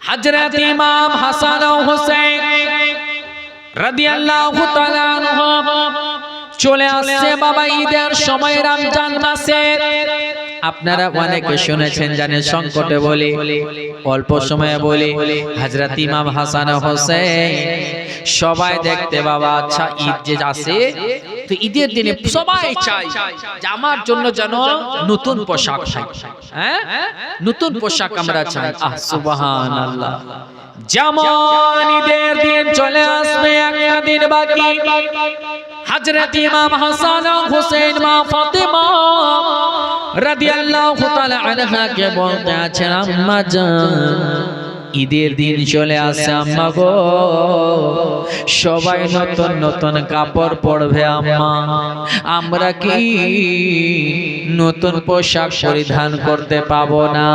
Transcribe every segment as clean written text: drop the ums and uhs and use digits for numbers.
হযরত ইমাম হাসান ও হুসাইন রাদিয়াল্লাহু তাআলা আনহু চলে আসছে বাবা ঈদের সময় রমজান মাসে। আপনারা অনেকে শুনেছেন জানেন, সংকটে বলি অল্প সময়ে বলি হযরত ইমাম হাসান ও হুসাইন সবাই দেখতে বাবা আচ্ছা ঈদ যে আসে তো ঈদের দিনে সবাই চায় যে আমার জন্য যেন নতুন পোশাক চাই, হ্যাঁ নতুন পোশাক আমরা চাই। আহ সুবহানাল্লাহ, যেমন ঈদের দিন চলে আসবে একটা দিন বাকি, হযরত ইমাম হাসান ও হুসাইন মা ফাতেমা রাদিয়াল্লাহু তাআলা আনহা কে বলতে আছেন আম্মা জান ঈদের দিন চলে আসছে আম্মা গো, সবাই নতুন নতুন কাপড় পরবে আম্মা, আমরা কি নতুন পোশাক পরিধান করতে পাবো না?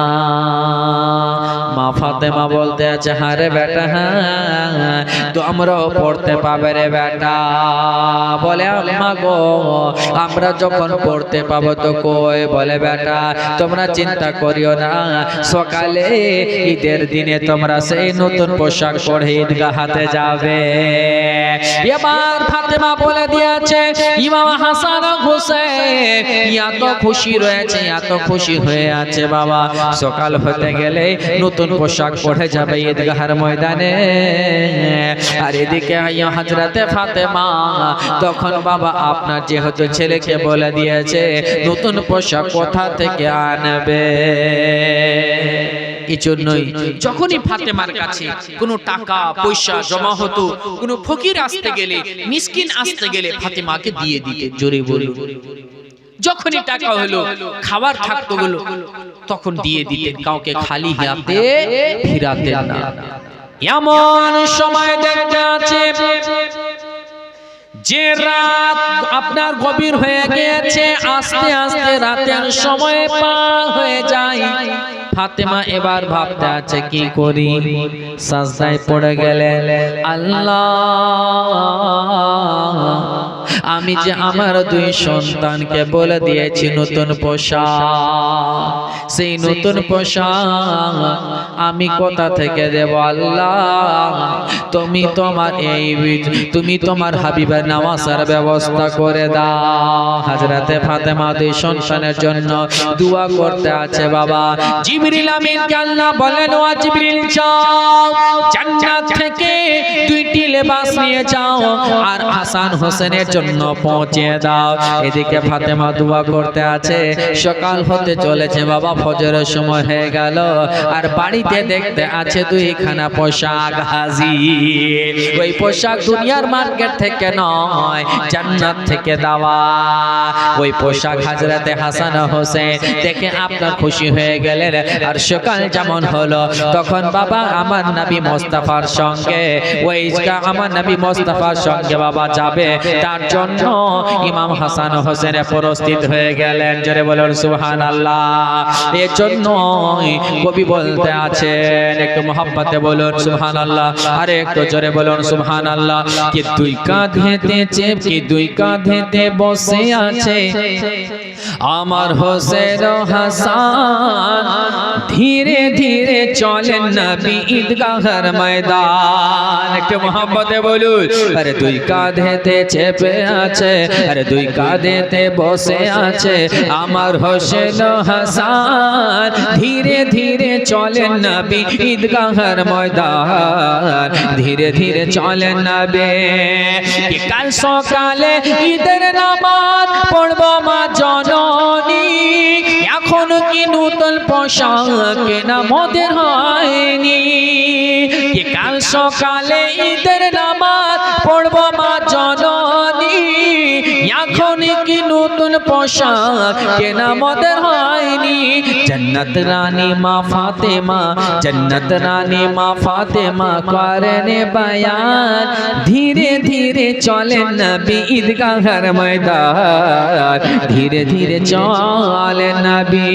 মা ফাতেমা বলতে আছে হ্যাঁ রে বেটা, হ্যাঁ তো আমরাও পড়তে পাবে রে বেটা। বলে আম্মা গো আমরা যখন পড়তে পাবো তো কই? বলে বেটা তোমরা চিন্তা করিও না, সকালে ঈদের দিনে তোমরা সেই নতুন পোশাক পরে ঈদগাহতে যাবে। এবার ফাতেমা বলে দিয়েছে ইমাম হাসান ও হুসাইন এত খুশি রয়েছে, এত খুশি হয়ে আছে বাবা, সকাল হতে গেলে নতুন পোশাক পরে যাবে ঈদগাহের ময়দানে। আর এদিকে হযরতে ফাতেমা তখন বাবা আপনার যেহেতু ছেলেকে বলে দিয়েছে নতুন পোশাক কোথা থেকে আনবে, এই জন্যই যখনই ফাতেমার কাছে কোনো টাকা পয়সা জমা হতো, কোনো ফকির আসতে গেলে মিসকিন আসতে গেলে ফাতেমাকে দিয়ে দিতে। জোরে বলুন, যখনই টাকা হলো খাবার থাকতো গুলো তখন দিয়ে দিতেন, কাউকে খালি হাতে ফিরাতেন না। এমন সময় দেখতে আছে যে রাত আপনার গভীর হয়ে গিয়েছে, আস্তে আস্তে রাতের সময় পার হয়ে যায়। ফাতেমা এবার ভাবতে আছে কি করি, সাজদায় পড়ে গেলে আল্লাহ আমি যে আমার দুই সন্তানকে বলে দিয়েছি নতুন পোশাক, সেই নতুন পোশাক আমি কোথা থেকে দেব আল্লাহ? তুমি তোমার হাবিবের নামাজের ব্যবস্থা করে দাও। হযরতে ফাতেমা দুই সন্তানের জন্য দোয়া করতে আছে বাবা। জিবরিল আমিনকে আল্লাহ বলেন ও জিবরিল যাও জান্নাত থেকে দুইটি লেবাস নিয়ে যাও আর হাসান হোসেনের জন্য পৌঁছে দাও। এদিকে ফাতেমা দোয়া করতে আছে, সকাল হতে চলেছে বাবা, ফজরের সময় হয়ে গেল আর বাড়িতে দেখতে আছে দুইখানা পোশাক হাজির। ওই পোশাক দুনিয়ার মার্কেট থেকে নয়, জান্নাত থেকে দেওয়া। ওই পোশাক হযরতে হাসান হোসেন দেখে আপনার খুশি হয়ে গেলেন। আর সকাল যেমন হলো তখন বাবা আমার নবী মুস্তাফার সঙ্গে আমার নবী মুস্তাফার সঙ্গে বাবা যাবে, তার জন্য ইমাম হাসান হোসেন প্রস্তুত হয়ে গেলেন। জোরে বলুন সুবহানাল্লাহ। এর জন্য কবি বলতে আছেন একটু মহব্বতে বলুন সুবহানাল্লাহ, আর একটু জোরে বলুন সুবহানাল্লাহ। কি দুই কাঁধেতে চেপে দুই কাঁধেতে বসে আছে আমার হোসেন ও হাসান, ধীরে ধীরে চলেন নবী ঈদগাহের ময়দান। একটু মহব্বতে বলুন, আরে দুই কাঁধেতে চেপে আছে, আরে দুই কাঁধেতে বসে আছে আমার হোসেন ও হাসান, ধীরে ধীরে চলেন নবী ঈদগাহের ময়দান, ধীরে ধীরে চলেন নবী। কাল সকালে ঈদের নামাজ পড়ব মা জননী, এখন কি নতুন পোশাক কেনা মোদের হয়নি? কাল সকালে ঈদের নামাজ পড়ব মা জননী, এখন কি নতুন পোশাক কেনা মোদের হয়নি? জন্নত রানী মা ফাতেমা, জন্নত রানী মা ফাতেমা করেন বয়ান, ধীরে ধীরে চলেন নবী ঈদগাহের ময়দান, ধীরে ধীরে চলেন নবী।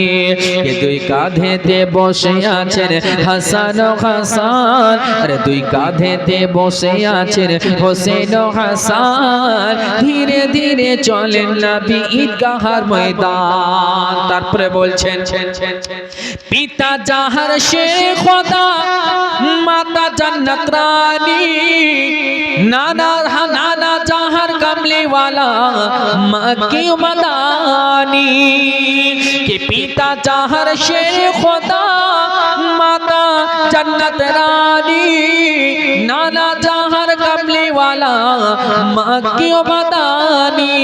দুই কাঁধেতে বসে আছেন হাসান ও হাসান, আরে দুই কাঁধেতে বসে আছেন হোসেন ও হাসান, ধীরে ধীরে চলেন নবী ঈদগাহের ময়দান। তারপরে বলছেন পিতা যাহার সে খোদা नकरानी नाना नाना जहर कमली वाला मक्की मदानी के पिता जहर शेर खुदा माता जन्नत रानी नाना जहर कमली वाला मक्की मदानी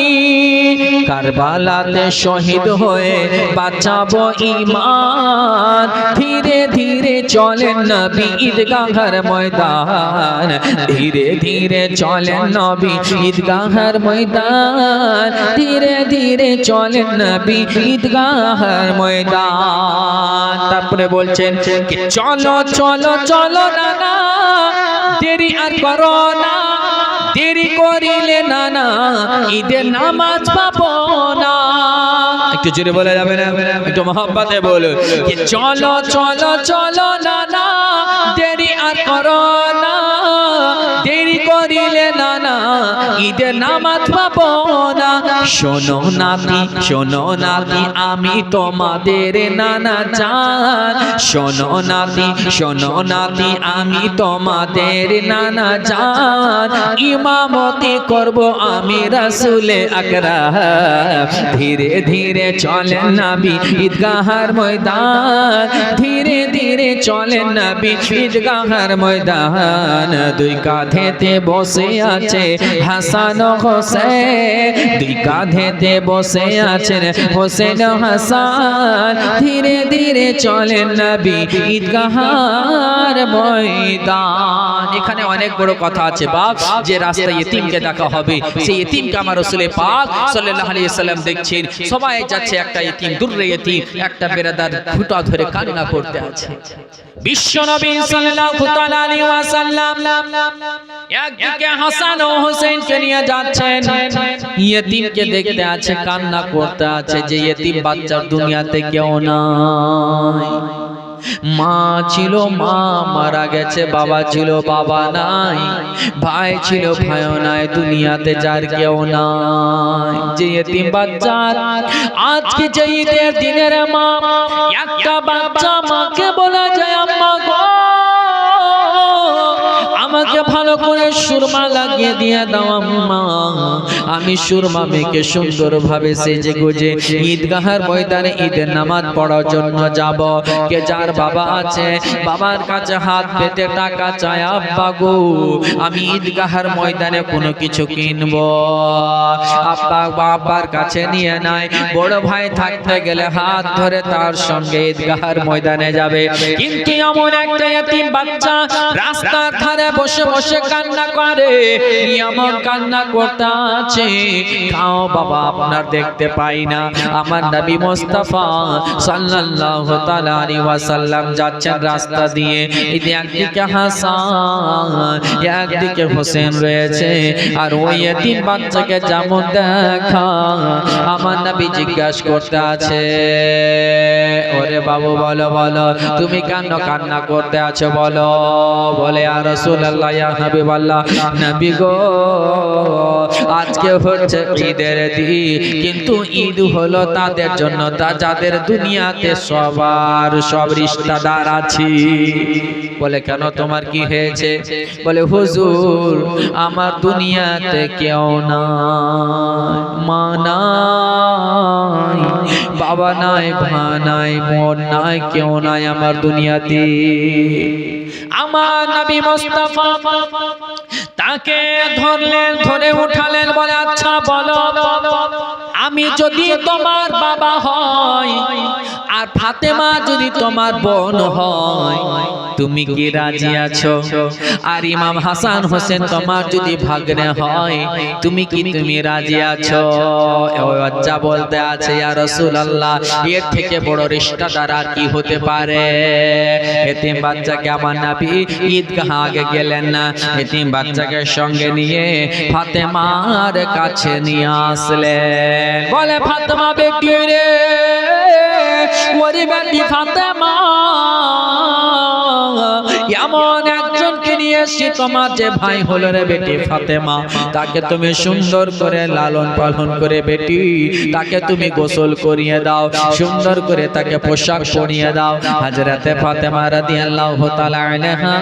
কারবালাতে শহীদ হয়ে বাঁচাবো ঈমান ধীরে ধীরে চলেন নবী ঈদগাহের ময়দান ধীরে ধীরে চলেন নবী ঈদগাহের ময়দান ধীরে ধীরে চলেন নবী ঈদগাহের ময়দান তারপরে বলছেন কি চলো চলো চলো নানা দেরি আর করো না দেরি করিলে নানা ঈদের নামাজ পাবো না একটু জোরে বলা যাবে না একটু মহব্বতে বলো চলো চলো চলো নানা দেরি আর করো না দেরি করিলে নানা ঈদের নামাজ পাবো না শোনো নাতি আমি তোমাদের নানা জান শোনো নাতি আমি তোমাদের নানা জান ইমামতি করব আমি রাসূলে আকরাম ধীরে ধীরে চলেন নবী ঈদগাহের ময়দান ধীরে ধীরে চলেন নবী ঈদগাহের ময়দান দুই কাঁধেতে বসে আছে হাসান ও হোসেন দুই কাঁধেতে বসে আছেন হোসেন ও হাসান ধীরে ধীরে চলেন নবী ঈদগাহের ময়দান এখানে অনেক বড় কথা আছে বাপ যে রাস্তায় ইতিমকে দেখা হবে সেই ইতিমকে আমার রাসূল পাক সাল্লাল্লাহু আলাইহি সাল্লাম দেখছেন সবাই যাচ্ছে একটা ইতিম দূরে ইতিম একটা বেরাদার ফুটা ধরে কান্না করতে আছে বিশ্ব নবী সাল্লাল্লাহু তাআলা আলাইহি ওয়াসাল্লাম একদিকে হাসান ও হোসেনকে নিয়ে যাচ্ছেন ইতিমকে দেখতে আছে কান্না করতে আছে যে ইতিম বাচ্চা দুনিয়াতে কেউ নাই মা ছিল মা মারা গেছে বাবা ছিল বাবা নাই ভাই ছিল ভাইও নাই দুনিয়াতে যার কেউ নাই যে ইতিম বাচ্চা আজকে যে ঈদের দিনের মা একটা বাচ্চা মাকে বলা যায় আম্মা গো আমাকে ভালো করে সুরমা লাগিয়ে দিয়ে দাও আম্মা আমি সুরমা মেয়েকে সুন্দরভাবে সেজে গুজে ঈদগাহের ময়দানে ঈদের নামাজ পড়ার জন্য যাব কে যার বাবা আছে বাবার কাছে হাত পেতে টাকা চায় আব্বা গো আমি ঈদগাহের ময়দানে কোনো কিছু কিনবো আব্বা বাবার কাছে নিয়ে নাই বড় ভাই থাকতে গেলে হাত ধরে তার সঙ্গে ঈদগাহের ময়দানে যাবে কিন্তু এমন একটা ইতিম বাচ্চা রাস্তার ধারে বসে বসে কান্না করে এমন কান্না করতে আছে খাও বাবা আপনার দেখতে পাই না আমার নবী মুস্তাফা সাল্লাল্লাহু তাআলা আলাইহি ওয়াসাল্লাম যাচ্ছেন রাস্তা দিয়ে একদিকে হাসান একদিকে হোসেন রয়েছে আর ওই ইতিম বাচ্চাকে যেমন দেখা আমার নবী জিজ্ঞাসা করতে আছে ওরে বাবু বলো বলো তুমি কেন কান্না করতে আছো বলো বলে আর রাসূলুল্লাহ ইয়া হাবিবাল্লাহ নবী গো আজকে হচ্ছে ঈদের দিন কিন্তু ঈদ হলো তাদের জন্য যাদের দুনিয়াতে সবার সব রিশতেদার আছে বলে কেন তোমার কি হয়েছে বলে হুজুর আমার দুনিয়াতে কেউ নাই মা নাই বাবা নাই ভাই নাই বোন নাই কেউ নাই আমার দুনিয়াতে আমার নবী মুস্তাফা তাকে ধরলেন ধরে উঠালেন বলে আচ্ছা বলো আমি যদি তোমার বাবা হই আর ফাতেমা যদি তোমার বোন হয় তুমি কি রাজি আছো আর ইমাম হাসান হোসেন তোমার যদি ভাগ্নে হয় তুমি রাজি আছো ওই বাচ্চা বলতে আছে ইয়া রাসূলুল্লাহ এর থেকে বড় রিশতেদার আর কি হতে পারে এতিম বাচ্চাকে আমার নবী ঈদগাহ আগে গেলেন না এতিম বাচ্চাকে সঙ্গে নিয়ে ফাতেমার কাছে নিয়ে আসলেন বলে ফাতেমা বেটি রে ওরে বেটি ফাতেমা এমন একজনকে নিয়ে এসেছি তোমার যে ভাই হলো রে বেটি ফাতেমা, তাকে তুমি সুন্দর করে লালন পালন করে বেটি তাকে তুমি গোসল করিয়ে দাও, সুন্দর করে তাকে পোশাক পরিয়ে দাও। হযরতে ফাতেমা রাদিয়াল্লাহু তাআলা আনহা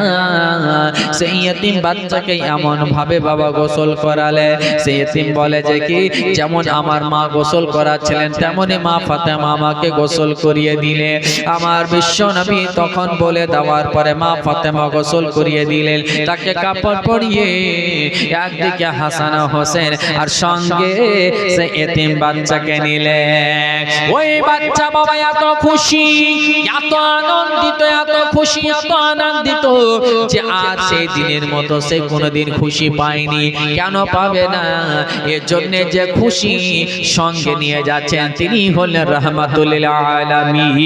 সেই ইতিম বাচ্চাকে এমন ভাবে বাবা গোসল করালে, সেই ইতিম বলে যে কি যেমন আমার মা গোসল করাচ্ছিলেন তেমনি মা ফাতেমা আমাকে গোসল করিয়ে দিলে। আমার বিশ্ব নবী তখন বলে দেওয়ার পরে মা ফাতেমা গোসল করিয়ে দিলেন, তাকে কাপড় পরিয়ে একদিকে হাসান হোসেন আর সঙ্গে সে এতিম বাচ্চাকে নিলেন। ওই বাচ্চা বাবা এত খুশি, এত আনন্দিত, এত খুশি, এত আনন্দিত যে আর সেই দিনের মতো সে কোনোদিন খুশি পায়নি। কেন পাবে না? এর জন্য যে খুশি সঙ্গে নিয়ে যাচ্ছেন তিনি হলেন রাহমাতুল লিল আলামিন।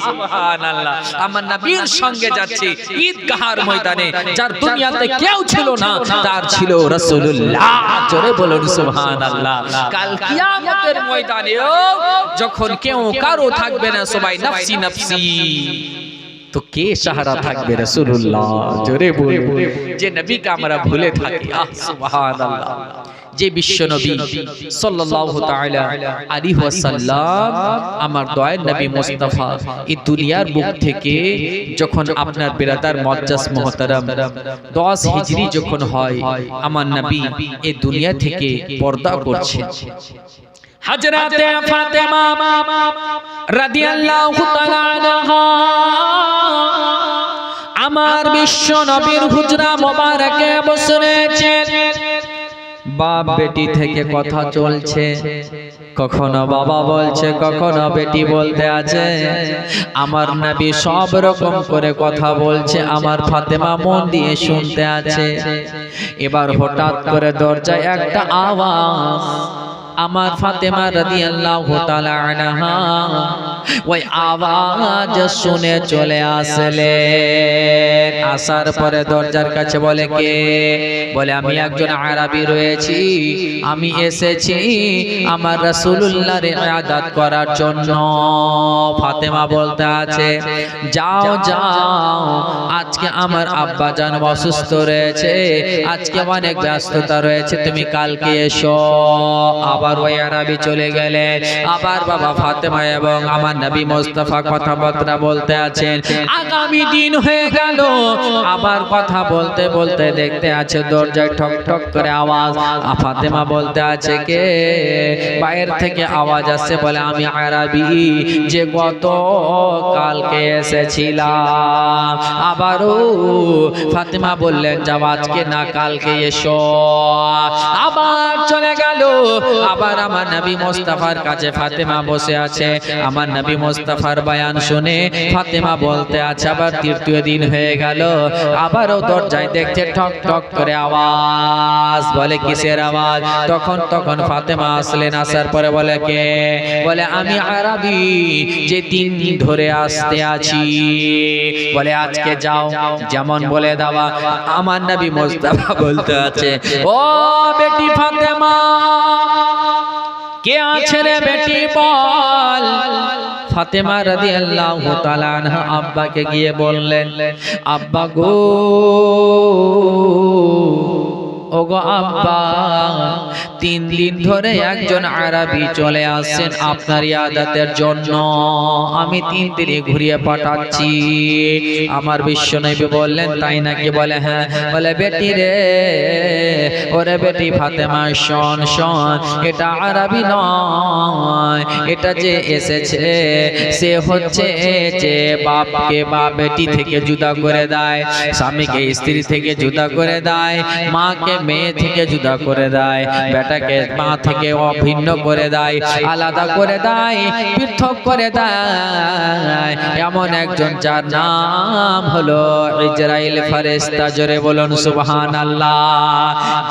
সুবহানাল্লাহ, আমার নবীর সঙ্গে যাচ্ছি ঈদগাহর ময়দানে, যার দুনিয়াতে কেউ ছিল না তার ছিল রাসূলুল্লাহ। জোরে বলুন সুবহানাল্লাহ। কাল কিয়ামতের ময়দানেও যখন কেউ কারো থাকবে না, সবাই নফসি নফসি, তো কে সাহারা থাকবে? রাসূলুল্লাহ। জোরে বলুন, যে নবীকে আমরা ভুলে থাকি। সুবহানাল্লাহ। যে বিশ্ব নবী সাল্লাল্লাহু তাআলা আলাইহি ওয়াসাল্লাম আমার দয়ার নবী মুস্তাফা এই দুনিয়ার বুক থেকে যখন আপনার বিরাদার মুআজ্জাজ মুহতারাম 10 হিজরি যখন হয়, আমার নবী এই দুনিয়া থেকে পর্দা করছেন। হযরতে ফাতেমা রাদিয়াল্লাহু তাআলা আনহা আমার বিশ্ব নবীর হুজরা মোবারকে বসে রয়েছেন। বাপ বেটি থেকে কথা চলছে, কখনো বাবা বলছে, কখনো বেটি বলতে আছে। আমার নবী সব রকম করে কথা বলছে, আমার ফাতেমা মন দিয়ে শুনতে আছে। এবার হঠাৎ করে দরজায় একটা আওয়াজ, আমার ফাতেমা রাদিয়াল্লাহু তাআলা আনহা ওই আওয়াজ শুনে চলে আসলে। আসার পরে দরজার কাছে বলে কে? বলে আমি একজন আরবি রয়েছি, আমি এসেছি আমার রাসূলুল্লাহর ইবাদত করার জন্য। ফাতেমা বলতে আছে যাও যাও, আজকে আমার আব্বা জান অসুস্থ রয়েছে, আজকে অনেক ব্যস্ততা রয়েছে, তুমি কালকে এসো। আবার ওই আরবি চলে গেলেন। আবার বাবা ফাতেমা এবং আমার নবী মুস্তাফা কথাবার্তা বলতে আছেন। আগামী দিন হয়ে গেল, আবার কথা বলতে বলতে দেখতে আছে দরজায় ঠক ঠক করে আওয়াজ। ফাতেমা বলতে আছে কে? বাইরে থেকে আওয়াজ আসছে, বলে আমি আরবি যে গত কালকে এসেছিলাম। আবারও ফাতেমা বললেন যাও আজকে না কালকে এসো। আবার চলে গেল। আবার আমার নবী মুস্তাফার কাছে ফাতেমা বসে আছে। আমার নবী মুস্তাফার বয়ান শুনে ফাতেমা বলতে আছে আবার তৃতীয় দিন হয়ে গেল, আবারও দরজায় দেখছে ঠক ঠক করে আওয়াজ। বলে কিসের আওয়াজ? তখন ফাতেমা আসলেন। আসার পরে বলে কে? বলে আমি আরবি যে 3 দিন ধরে আসতে আছি। বলে আজকে যাও, যেমন বলে দেওয়া। আমার নবী মুস্তাফা বলতে আছে ও বেটি ফাতেমা, কে আছে রে বেটি বল। ফাতেমা রাদিয়াল্লাহু তাআলা আনহা আব্বাকে গিয়ে বললেন আব্বা গো, ওগো আব্বা, 3 দিন ধরে একজন আরবি চলে আসছেন আপনার ইবাদতের জন্য, আমি 3 দিনে ঘুরিয়ে পাঠাচ্ছি। আমার বিশ্বনবী বললেন তাই নাকি? বলে হ্যাঁ। বলে বেটি রে, ওরে বেটি ফাতেমা শোন শোন, এটা আরবি নয়, এটা যে এসেছে সে হচ্ছে যে বাপকে বাপ বেটি থেকে জুদা করে দেয়, স্বামীকে স্ত্রী থেকে জুদা করে দেয়, মাকে মেয়ে থেকে জুদা করে দেয়, বেটাকে মা থেকে অভিন্ন করে দেয়, আলাদা করে দেয়, পৃথক করে দেয়, এমন একজন যার নাম হলো ইজরাইল ফেরেশতা। জোরে বলুন সুবহানাল্লাহ।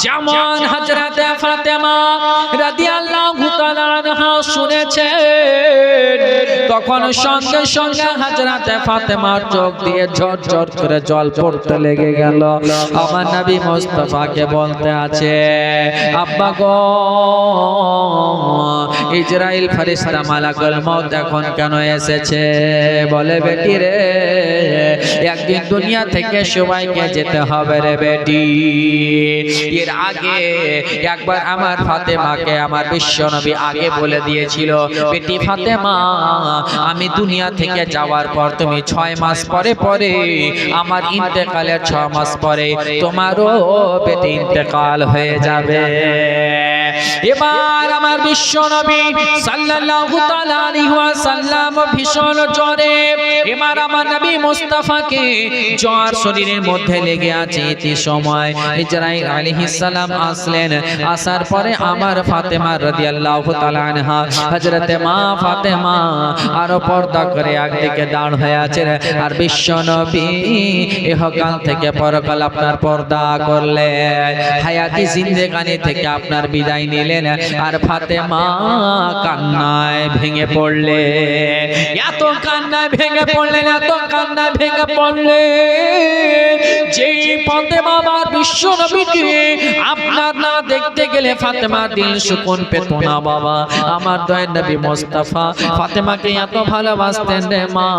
যেমন হযরত ফাতেমা রাদিয়াল্লাহু তাআলা আনহা শুনেছেন, তখন সঙ্গে সঙ্গে হযরত ফাতেমার চোখ দিয়ে ঝরঝর করে জল পড়তে লেগে গেল। আমার নবী মুস্তাফাকে বলতে আছে, আব্বা গো, ইসরাইল ফেরেশতা মালাকুল মউত এখন কেন এসেছে? বলে বেটি রে, একদিন দুনিয়া থেকে সবাইকে যেতে হবে রে বেটি। এর আগে একবার আমার ফাতেমাকে আমার বিশ্বনবী আগে বলে দিয়েছিল, বেটি ফাতেমা, আমি দুনিয়া থেকে যাওয়ার পর তুমি 6 মাস পরে পরে আমার ইন্তেকালের 6 মাস পরে তোমারও বেটি ইন্তেকাল হয়ে যাবে। এবার আমার বিশ্বনবী সাল্লাল্লাহু তাআলা আলাইহি ওয়াসাল্লাম ভীষণ জ্বরে, এবার আমার নবী মুস্তাফাকে জ্বর শরীরের মধ্যে লেগে আছে। এই সময় ইসরাইল আলাইহিস সালাম আসলেন, আসার পরে আমার ফাতেমা রাদিয়াল্লাহু তাআলা আনহা, হযরতে মা ফাতেমা আরো পর্দা করে একদিকে দাঁড় হয়ে আছে, আর বিশ্বনবী ইহকাল থেকে পরকাল আপনার পর্দা করলেন, হায়াতি জিন্দেগানি থেকে আপনার বিদায় নিলেন, আর ফাতেমা কান্নায় ভেঙে পড়লে, এত কান্নায় ভেঙে পড়লেন, এত কান্নায় ভেঙে পড়লে, যে ফাতেমা আমার বিশ্ব নবীকে আপনার না দেখতে গেলে ফাতেমা দিল সুকুন পেত না বাবা। আমার দয়ার নবী মুস্তাফা ফাতেমাকে এত ভালোবাসতেন রে মা,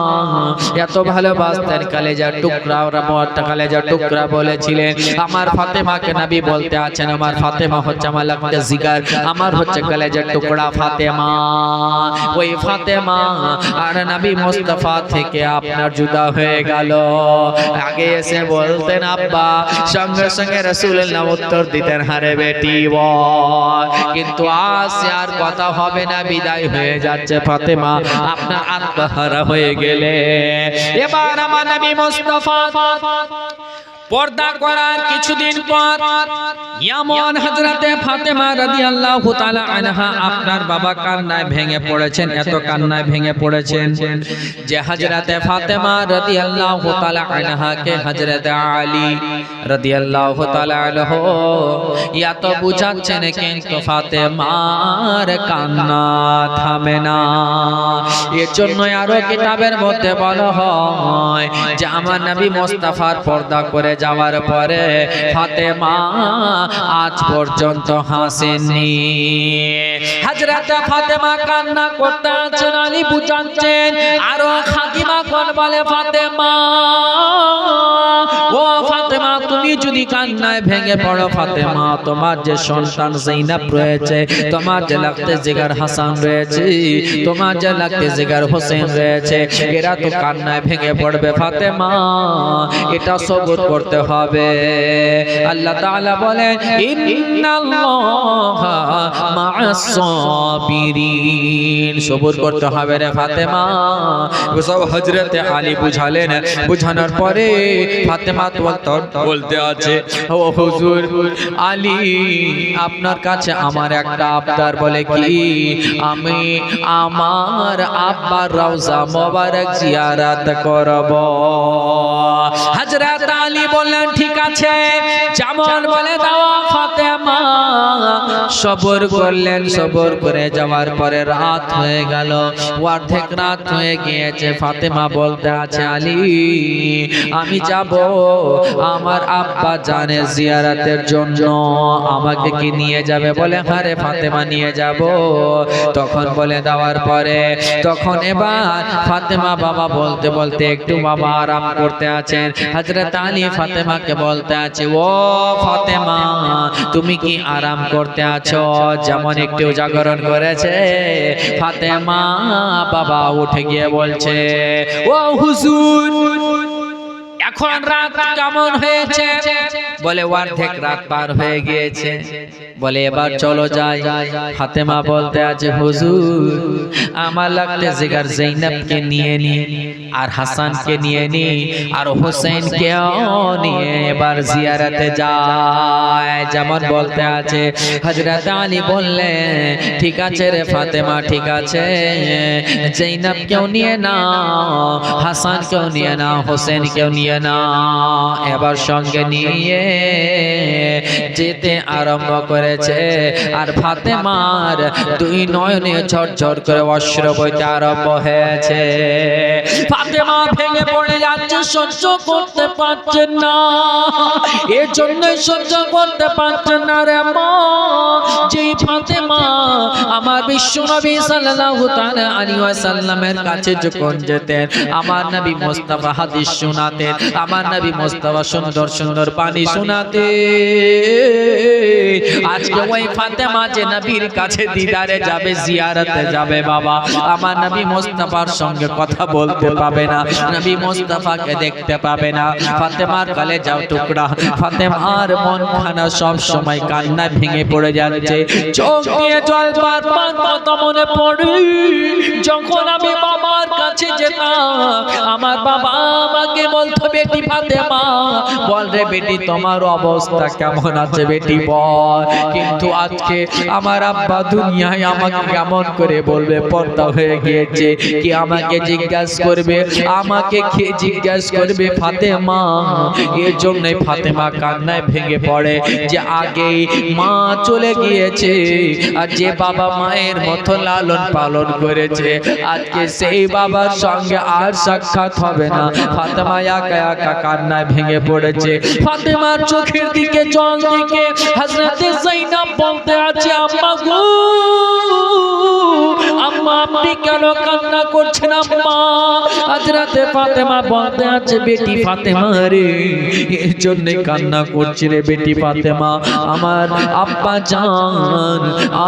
এত ভালোবাসতেন, কলেজার টুকরা, ওরা মোটা কলেজার টুকরা বলেছিলেন। আমার ফাতেমাকে নবী বলতে আছেন, আমার ফাতেমা হচ্ছে আমার লাগতে জিগার, আমার হচ্ছে কলেজার টুকরা ফাতেমা। ওই ফাতেমা আর নবী মুস্তাফা থেকে আপনার জুদা হয়ে গেল। আগে এসে বলতেন আব্বা, সঙ্গে সঙ্গে রাসূলুল্লাহ উত্তর দিতেন, হারে বেটি বল, কিন্তু আজ আর কথা হবে না, বিদায় হয়ে যাচ্ছে ফাতেমা, আপনার আত্মহারা হয়ে গেলে। এবার আমার নবী মুস্তাফা পর্দা করার কিছুদিন পর এমন হযরতে ফাতেমা রাদিয়াল্লাহু তাআলা আনহা আপনার বাবা কান্নায় ভেঙে পড়েছেন, এত কান্নায় ভেঙে পড়েছেন যে হযরতে ফাতেমা রাদিয়াল্লাহু তাআলা আনহাকে হযরতে আলী রাদিয়াল্লাহু তাআলা আনহু এত বুঝাচ্ছেন, কিন্তু ফাতেমার কান্না থামে না। এর জন্য আরো কিতাবের মধ্যে বলা হয় যে আমার নবী মুস্তাফার পর্দা করে যাওয়ার পরে ফাতেমা আজ পর্যন্ত হাসেননি। হযরত ফাতেমা কান্না করতে আছেন, আলী বুঝাচ্ছেন, আরো খাদিমা কোন বলে, ফাতেমা ও ফাতেমা, তুমি যদি কান্নায় ভেঙে পড়ো, ফাতেমা তোমার যে সন্তান যায়েনব রয়েছে, তোমার যে লাগতে জিগার হাসান রয়েছে, তোমার যে লাগতে জিগার হোসেন রয়েছে, এরা তো কান্নায় ভেঙে পড়বে ফাতেমা, এটা সবর করতে হবে। আল্লাহ তাআলা বলেন, ইন্নাল্লাহা মা'আস সাবিরিন, সবর করতে হবে রে ফাতেমা। সব হযরতে আলী বুঝালেন, বুঝানোর পরে ফাতেমা বলতে আছে, ও হুজুর আলী, আপনার কাছে আমার একটা আবদার, বলে কি, আমি আমার আব্বার রওজা মোবারক জিয়ারত করব। হযরত আলী বললেন, ঠিক আছে, যেমন বলে দাও ফাতেমা। সবর করলেন, সবর করে যাওয়ার পরে রাত হয়ে গেল, অর্ধেক রাত হয়ে গিয়েছে। ফাতেমা বলতে আছে, আলী আমি যাব আমার আব্বা জানে জিয়ারতের জন্য, আমাকে কি নিয়ে যাবে? বলে হ্যাঁ রে ফাতেমা, নিয়ে যাব। তখন বলে দেওয়ার পরে তখন এবার ফাতেমা বাবা বলতে বলতে একটু বাবা আরাম করতে আছেন। হযরত আলী ফাতেমাকে বলতে আছে, ও ফাতেমা, তুমি কি আরাম করতে আছো? যেমন একটু জাগরণ করেছে, ফাতেমা বাবা উঠে গিয়ে বলছে, ও হুজুর, এখন রাত কেমন হয়েছে? বলে অর্ধেক রাত পার হয়ে গিয়েছে। বলে এবার চলো যাই। ফাতেমা বলতে আছে, হুজুর আমার লাগতে জিগার যায়েনবকে নিয়ে নি, আর হাসানকে নিয়ে নি, আর হোসেনকে নিয়ে এবার জিয়ারতে যায়। যেমন বলতে আছে, হযরত আলী বললেন, ঠিক আছে রে ফাতেমা, ঠিক আছে, যায়েনবকেও নিয়ে নাও, হাসানকেও নিয়ে নাও, হোসেনকেও নিয়ে নাও, না এবার সঙ্গে নিয়ে যেতে আরম্ভ করেছে। আর ফাতেমার দুই নয়নে ঝরঝর করে অশ্র বইতে আরম্ভ হয়েছে। ফাতেমা ভেঙে পড়ে যাচ্ছে, সহ্য করতে পারছেন না। এর জন্য সহ্য করতে পারছেন না রে মা। যেই ফাতেমা আমার বিশ্বনবী সাল্লাল্লাহু তাআলা আলাইহি ওয়াসাল্লামের কাছে যখন যেতেন, আমার নবী মুস্তাফা হাদিস শোনাতেন, আমার নবী মুস্তাফা সুন্দর সুন্দর বাণী শোনাতেন। আজকে ওই ফাতেমা যে নবীর কাছে দিদারে যাবে, জিয়ারতে যাবে বাবা, আমার নবী মুস্তাফার সঙ্গে কথা বলতে পাবে না, নবী মুস্তাফাকে দেখতে পাবে না। ফাতেমার কলেজাও টুকরা, ফাতেমার মনখানা সব সময় কান্নায় ভেঙে পড়ে যাচ্ছে। চোখ দিয়ে জল বারবার কথা মনে পড়ে। যখন আমি বাবার কাছে যেতাম, আমার বাবা আমাকে বলতো, বেটি ফাতেমা বল রে বেটি তোমার অবস্থা কেমন আছে বেটি বল। কিন্তু আজকে আমার আব্বা দুনিয়ায় আমাকে কেমন করে বলবে, পর্দা হয়ে গিয়েছে। কি আমাকে জিজ্ঞাসা করবে, আমাকে কে জিজ্ঞাসা করবে ফাতেমা। এর জন্যই ফাতেমা কান্নায় ভেঙে পড়ে যে আগেই মা চলে গিয়েছে, আর যে বাবা মায়ের মতো লালন পালন করেছে, আজকে সেই বাবার সঙ্গে আর সাক্ষাৎ হবে না। ফাতেমা একা একা কান্নায় ভেঙে পড়েছে। ফাতেমার চোখের দিকে জল দিকে হযরতে যায়েনব বলতে আছে, আম্মা গো, আম্মা আপনি কেন কান্না করছেন আম্মা? হযরতে ফাতেমা বলতে আছে, বেটি ফাতেমা রে, এর জন্য কান্না করছি রে বেটি ফাতেমা। আমার আব্বা জান,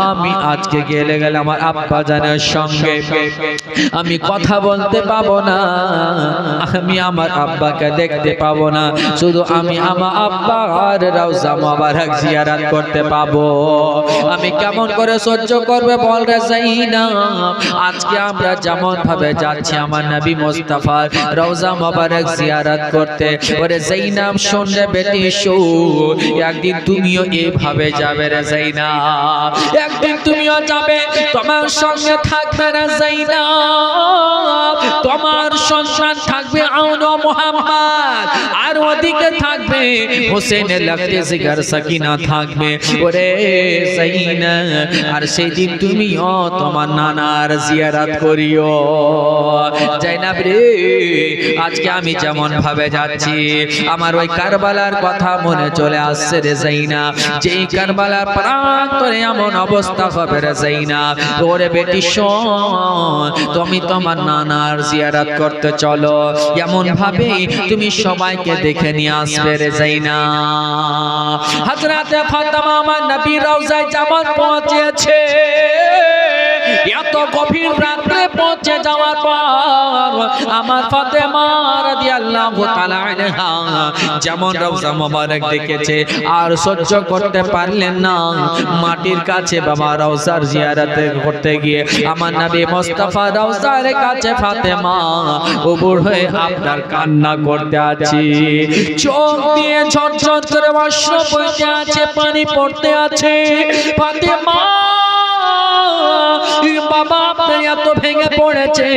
আমি আজকে গেলে আমার আব্বা জানের সঙ্গে আমি কথা বলতে পাবো না, আমি আমার আব্বাকে দেখতে পাবো না, শুধু আমি আমার আব্বার রওজা মোবারক জিয়ারত করতে পাবো। আমি কেমন করে সহ্য করবে বল রে যায়েনব? আজকে আমরা যেমন ভাবে যাচ্ছি আমার নবী মুস্তাফার রওজা মোবারক জিয়ারত করতে, ওরে যায়েনব শোন রে বেটি শোন, একদিন তুমিও এইভাবে যাবে রে যায়েনব, একদিন তুমিও যাবে, তোমার সঙ্গে থাকবে রে যায়েনব, তোমার সন্তান থাকবে আউন ও মুহাম্মদ, আর ওদিকে থাকবে হোসেনের লাগতে জিগার সাকিনা থাকবে। ওরে যায়েনব, আর সেই দিন তুমিও তোমার নানার জিয়ারত করিও। যায়েনব রে, আজকে আমি যেমন ভাবে যাচ্ছি, আমার ওই কারবালার কথা মনে চলে আসছে রে যায়েনব, যেই কারবালার প্রান্তরে এমন অবস্থা হবে রে যায়েনব। ওরে বেটি শোন, তুমি তোমার নানার জিয়ারত করতে চলো, এমন ভাবে তুমি সবাইকে দেখে নিয়ে আসবে রে যায়েনব। হযরতে ফাতেমা আমার নবীর রওজায় যেমন পৌঁছেছে, এত গভীর রাতে পৌঁছে যাওয়ার পর আমার ফাতেমা রাদিয়াল্লাহু তাআলা আনহা যেমন রওজা মোবারক দেখেছে, আর সহ্য করতে পারলেন না। মাটির কাছে বাবা রওজার জিয়ারত করতে গিয়ে আমার নবী মুস্তাফা রওজার কাছে ফাতেমা উবুর হয়ে আপনার কান্না করতে আছে, চোখ দিয়ে ঝরঝর করে অশ্রু বইতে আছে, পানি পড়তে আছে। ফাতেমা বাবা আপনার এত ভেঙে পড়েছে,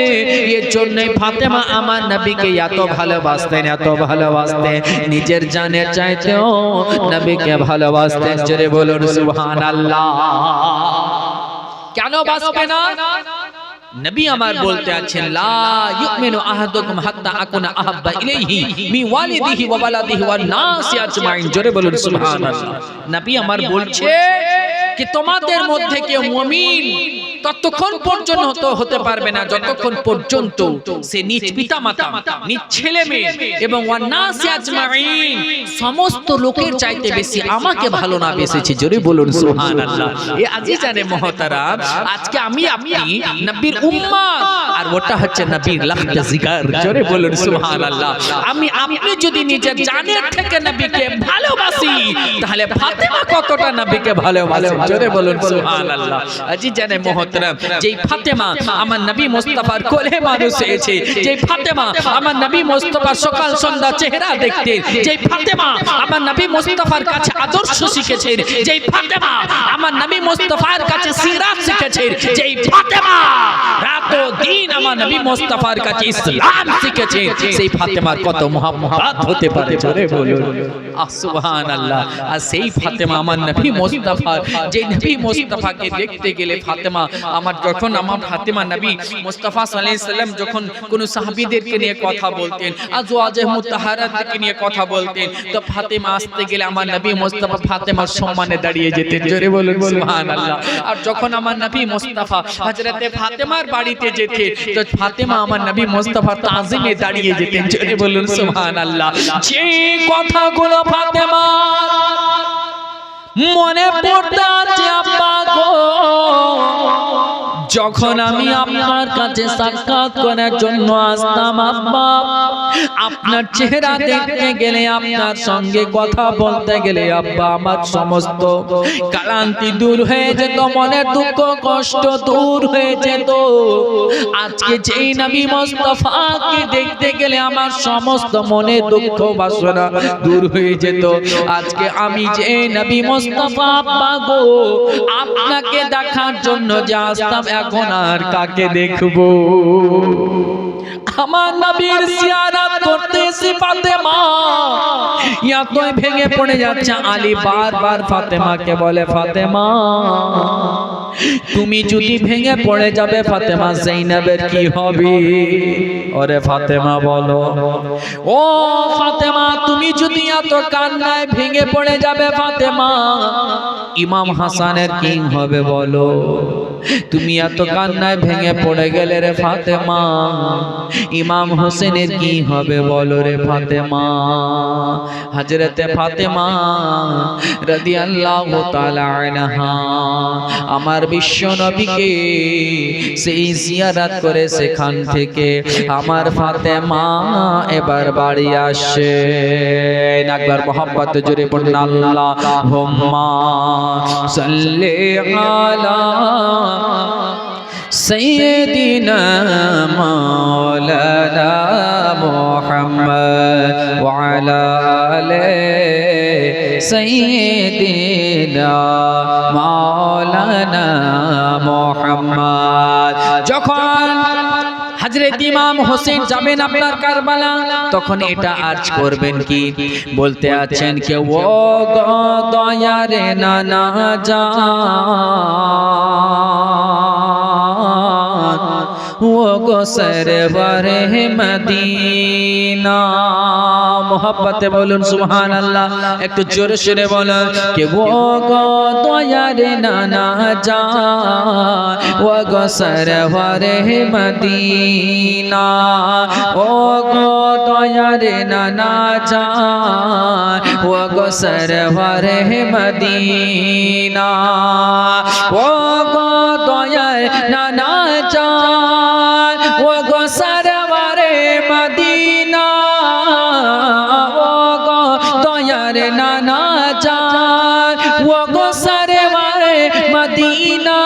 এর জন্যই ফাতেমা আমার নবীকে এত ভালোবাসতেন, এত ভালোবাসতেন, নিজের জানের চাইতেও নবীকে ভালোবাসতেন। জোরে বলুন সুবহানাল্লাহ। কেন বাসবে না? নবী আমার বলতে আছেন, লা ইউমিনু আহাদুকুম হাত্তা আকুনা আহাব্বা ইলাইহি মিন ওয়ালিদিহি ওয়া ওয়ালাদিহি ওয়ান নাসি আজমাইন। জোরে বলুন সুবহানাল্লাহ। নবী আমার বলছে कि তোমাদের মধ্যে কেউ মুমিন ততক্ষণ পর্যন্ত হতে পারবে না যতক্ষণ পর্যন্ত সে নিজ পিতামাতা, নিজ ছেলে মেয়ে এবং ওয়ান্নাসি আজমাইন সমস্ত লোকের চাইতে বেশি আমাকে ভালো না বেসেছে। জোরে বলুন সুবহানাল্লাহ। এই আজিজানে মুহতারাম, আজকে আমি আপনি নবীর উম্মত আর ওটা হচ্ছে নবীর লাখত জিগার। জোরে বলুন সুবহানাল্লাহ। আমি আপনি যদি নিজের জানের থেকে নবীকে ভালোবাসি তাহলে ফাতেমা কতটা নবীকে ভালোবাসে। জোরে বলুন সুবহানাল্লাহ। আজিজানে মুহতারাম, মোহতারাম, যেই ফাতেমা আমার নবী মুস্তাফার কোলে মানুষ হয়েছে, যেই ফাতেমা আমার নবী মুস্তাফার সকাল সন্ধ্যা চেহারা দেখতেন, যেই ফাতেমা আমার নবী মুস্তাফার কাছে আদর্শ শিখেছেন, যেই ফাতেমা আমার নবী মুস্তাফার কাছে সিরাত শিখেছেন, যেই ফাতেমা রাত ও দিন আমার নবী মুস্তাফার কাছে ইসলাম শিখেছেন, সেই ফাতেমার কত মহব্বত হতে পারে জোরে বলুন সুবহানাল্লাহ। আর সেই ফাতেমা আমার নবী মুস্তাফা, যে নবী মুস্তাফাকে দেখতে গেলে ফাতেমা আমার, যখন আমার ফাতেমা নবী মুস্তাফা সাল্লাল্লাহু আলাইহি সাল্লাম যখন কোন সাহাবীদেরকে নিয়ে কথা বলতেন, আজওয়াজে মুতাহারাতকে নিয়ে কথা বলতেন, তো ফাতেমা আসতে গেলে আমার নবী মুস্তাফা ফাতেমার সম্মানে দাঁড়িয়ে যেতেন জোরে বলুন সুবহানাল্লাহ। আর যখন আমার নবী মুস্তাফা হযরতে ফাতেমার বাড়িতে যেতেন, তো ফাতেমা আমার নবী মুস্তাফা তাজিমে দাঁড়িয়ে যেতেন জোরে বলুন সুবহানাল্লাহ। যে কথাগুলো ফাতেমা মনে পড়তে আছে আব্বা গো, যখন আমি আপনার কাছে সাক্ষাৎ করার জন্য আসতাম আব্বা, আপনার চেহারা দেখতে গেলে, আপনার সঙ্গে কথা বলতে গেলে আব্বা আমার সমস্ত ক্লান্তি দূর হয়ে যেত, মনের দুঃখ কষ্ট দূর হয়ে যেত। আজকে যেই নবী মুস্তাফাকে দেখতে গেলে আমার সমস্ত মনে দুঃখ বাসনা দূর হয়ে যেত। আজকে আমি যে নবী মুস্তাফা আব্বা গো, আপনাকে দেখার জন্য যে আসতাম, এখন আর কাকে দেখবো? আমার নবীর জিয়ারত করতে এসে ফাতেমা এতই ভেঙে পড়ে যাচ্ছে। আলী বারবার ফাতেমাকে বলে, ফাতেমা তুমি যদি ভেঙে পড়ে যাবে ফাতেমা, যায়েনবের কি হবে? ওরে ফাতেমা বলো, ও ফাতেমা তুমি যদি এত কান্নায় ভেঙে পড়ে যাবে ফাতেমা, ইমাম হাসানের কি হবে বলো? তুমি এত কান্নায় ভেঙে পড়ে গেলে রে ফাতেমা, ইমাম হোসেনের কি হবে বলো রে ফাতেমা? হযরতে ফাতেমা রাদিয়াল্লাহু তাআলা আনহা আমার বিশ্ব নবীকে সেই জিয়ারত করে সেখান থেকে আমার ফাতেমা এবার বাড়ি আসে। একবার মোহাম্মত জোরে পড়ুন আল্লাহুম্মা সাল্লি আলা سيدنا مولانا محمد وعلى آل سيدنا مولانا محمد। যখন হযরত ইমাম হোসেন যাবেন আপনার কারবালা, তখন এটা আরজ করবেন কি? বলতে আছেন কে ও গো দয়ারে নানা জান, ও গো সরওয়ারে মদিনা। মোহাব্বতে বলুন সুবহানাল্লাহ, একটু জোরে সোরে বলুন কে ও গো দয়ারে নানা জান, ও গো সরওয়ারে মদিনা, ও গো দয়ারে নানা জান, ও গো সরওয়ারে মদিনা, ও গো দয়ারে নানা জান, ও গো সরওয়ারে মদিনা, ও গো দয়ারে নানা জান, ও গো সরওয়ারে মদিনা।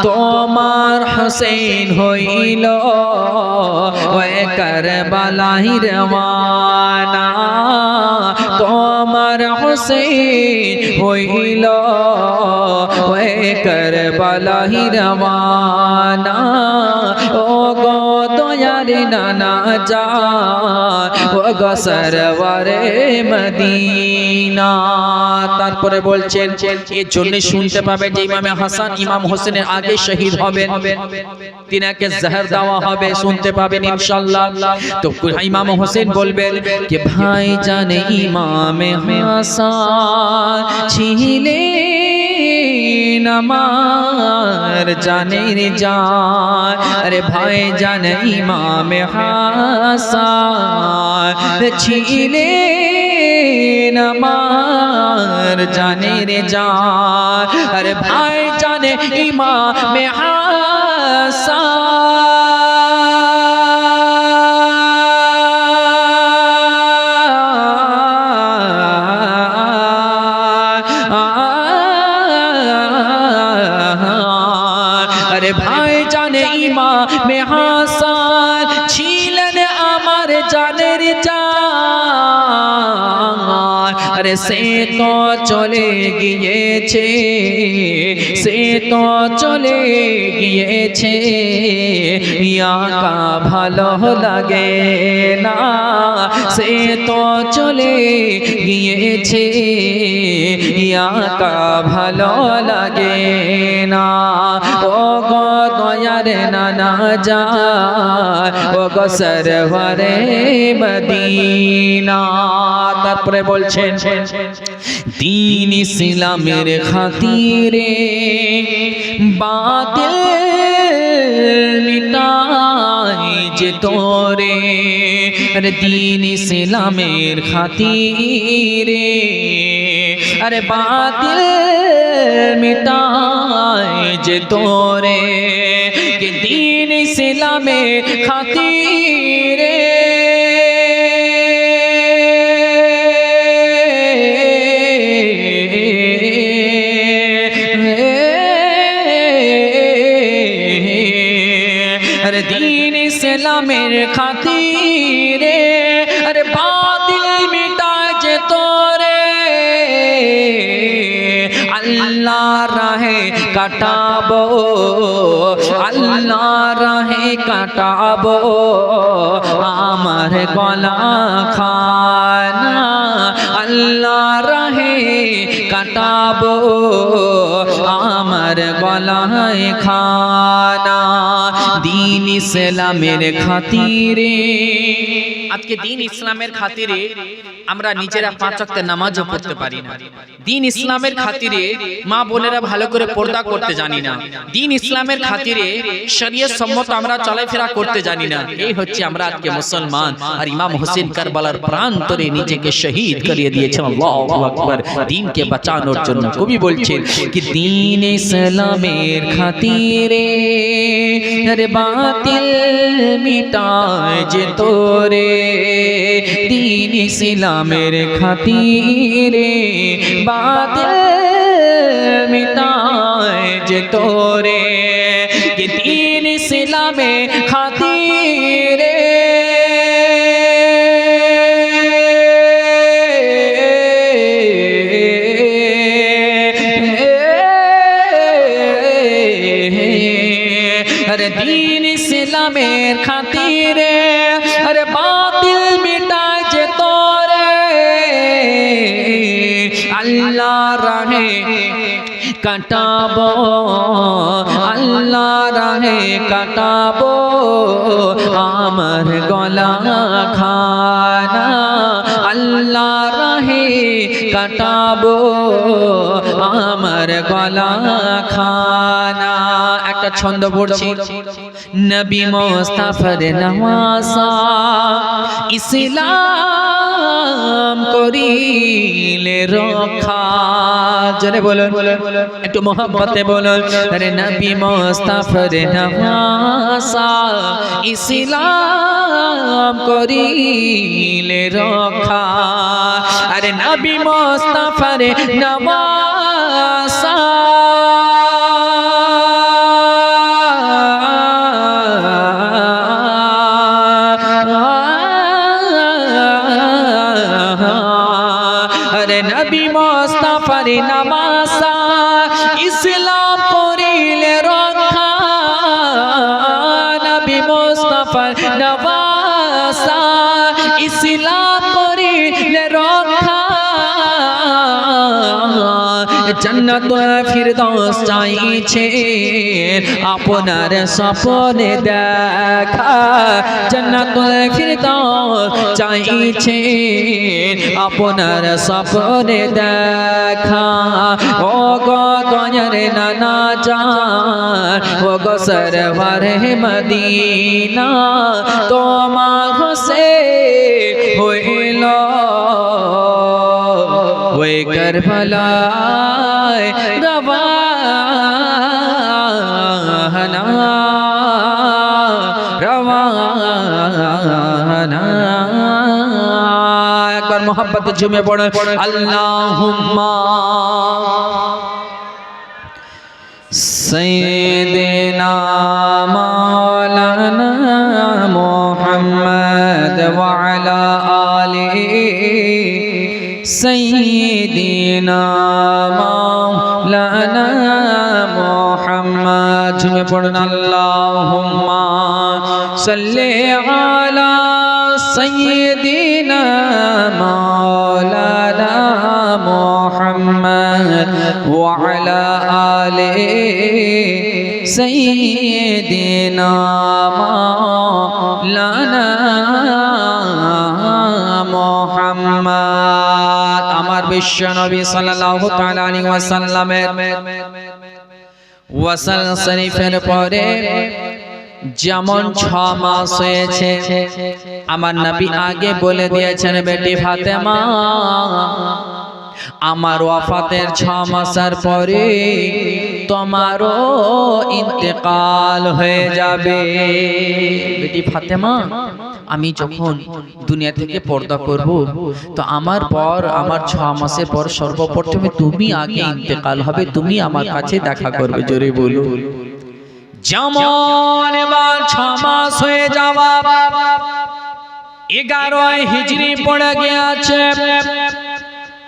তোমার হোসেন হইল ওই কারবালাই রওয়ানা, তোমার হোসেন হইল ওই কারবালাই রওয়ানা, ও গো দয়ারে নানা জান, ও গো সরওয়ারে মদিনা। তারপরে বলছেন এর জন্য শুনতে পাবেন যে ইমামে হাসান ইমাম হোসেনের আগে শহীদ হবেন, তিনাকে জহর দেওয়া হবে, শুনতে পাবেন ইনশাআল্লাহ। তো ইমাম হোসেন বলবেন যে ভাই জানে ইমামে হাসান ছিলেন আমার জানের জান, আরে ভাই জানে ইমামে হাসান ছিলেন আমার জানের জান, আরে ভাই জানে ইমামে হাসান। যাদের চান আরে সে তো চলে গিয়েছে, সে তো চলে গিয়েছে, ইয়াকা ভালো লাগে না, সে তো চলে গিয়েছে, ইয়াকা ভালো লাগে না। ও গো দয়ার নানা জান, ও গো সরওয়ারে মদিনা। তারপরে বলছেন দ্বীন ইসলামের খাতিরে বাতিল মিটাই যে তোরে, আরে দ্বীন ইসলামের খাতিরে আরে বাতিল মিটাই যে তোরে, कि दीन इस्लामे खातिरे अरे दीन इस्लामेर खातिरे अरे बातिल मिटा जे तोरे, अल्लाह राहे काटाबो, अल्लाह राहे काटाबो आमार गला खाना, अल्लाह राहे काटाबो आमार गलाय खाना। दीन इस्लामेर खातिरे আজকে দিন ইসলামের খাতিরে আমরা নিজেরা 5 ওয়াক্ত নামাজও পড়তে পারি না, দিন ইসলামের খাতিরে মা বোনেরা ভালো করে পর্দা করতে জানি না, দিন ইসলামের খাতিরে শরীয়ত সম্মত আমরা চলাফেরা করতে জানি না। এই হচ্ছে আমরা আজকে মুসলমান। আর ইমাম হোসেন কারবালার প্রান্তরে নিজেকে শহীদ করিয়ে দিয়েছেন আল্লাহু আকবার দ্বীনকে বাঁচানোর জন্য। কবি বলছেন কি দিন ইসলামের খাতিরে আরে বাতিল মিটায় যে তোরে, दीन इस्लामेर खातिरे बातिल मिटाए जे तोरे, कि दीन इस्लामे खातिरे अरे दीन इस्लामेर खातिरे अरे बातिल मिटाए जे तोरे, अल्लाह राहे काटाबो, अल्लाह राहे काटाबो आमार गला खाना, अल्लाह राहे काटाबो आमार गला खाना। একটা ছন্দ পড়ছি নবী মুস্তাফার নওয়াসা ইসলাম করিলে রক্ষা, জোরে বলুন একটু মোহাম্মতে বলুন, আরে নবী মুস্তাফার নওয়াসা ইসলাম করিলে রক্ষা, আরে নবী মুস্তাফার নওয়াসা नबी मुस्ताफार नवासा इस्लाम करिले रक्षा, नबी मुस्ताफार नवासा इस्लाम करिले रक्षा, जन्नतुल फिरदौस चाइछे आपनार सपने देखा, जन्नतुल फिरदौस चाइछे आपनार सपने देखा। ओ गो दयार नाना जान, ओ गो सरवारे मदीना, तोमार से हইল ওই কারবালায় রওয়ানা রওয়ানা। একবার মোহাম্মতে ঝুমে পড়ে আল্লাহুম্মা সাইয়্যিদিনা মাওলানা মুহাম্মদ وعلى آل سيدنا مولانا محمد جمع پڑھنا اللهم صل على سيدنا مولانا محمد وعلى آل سيدنا مولانا محمد আমার বিশ্ব নবী সাল্লাল্লাহু তাআলা আলাইহি ওয়াসাল্লামের ওয়াসাল শরীফের পরে যেমন 6 মাস হয়েছে আমার নবী আগে বলে দিয়েছেন বেটি ফাতেমা আমার ওয়াফাতের 6 মাসের পরে তোমারও ইন্তেকাল হয়ে যাবে। বেটি ফাতেমা আমি যখন দুনিয়া থেকে পর্দা করব তো আমার পর আমার 6 মাসের পর সর্বপ্রথমে তুমি আগে ইন্তেকাল হবে, তুমি আমার কাছে দেখা করবে। জোরে বলো। যেমন এবার 6 মাস হয়ে যাওয়া 11 হিজরি পড়ে গিয়েছে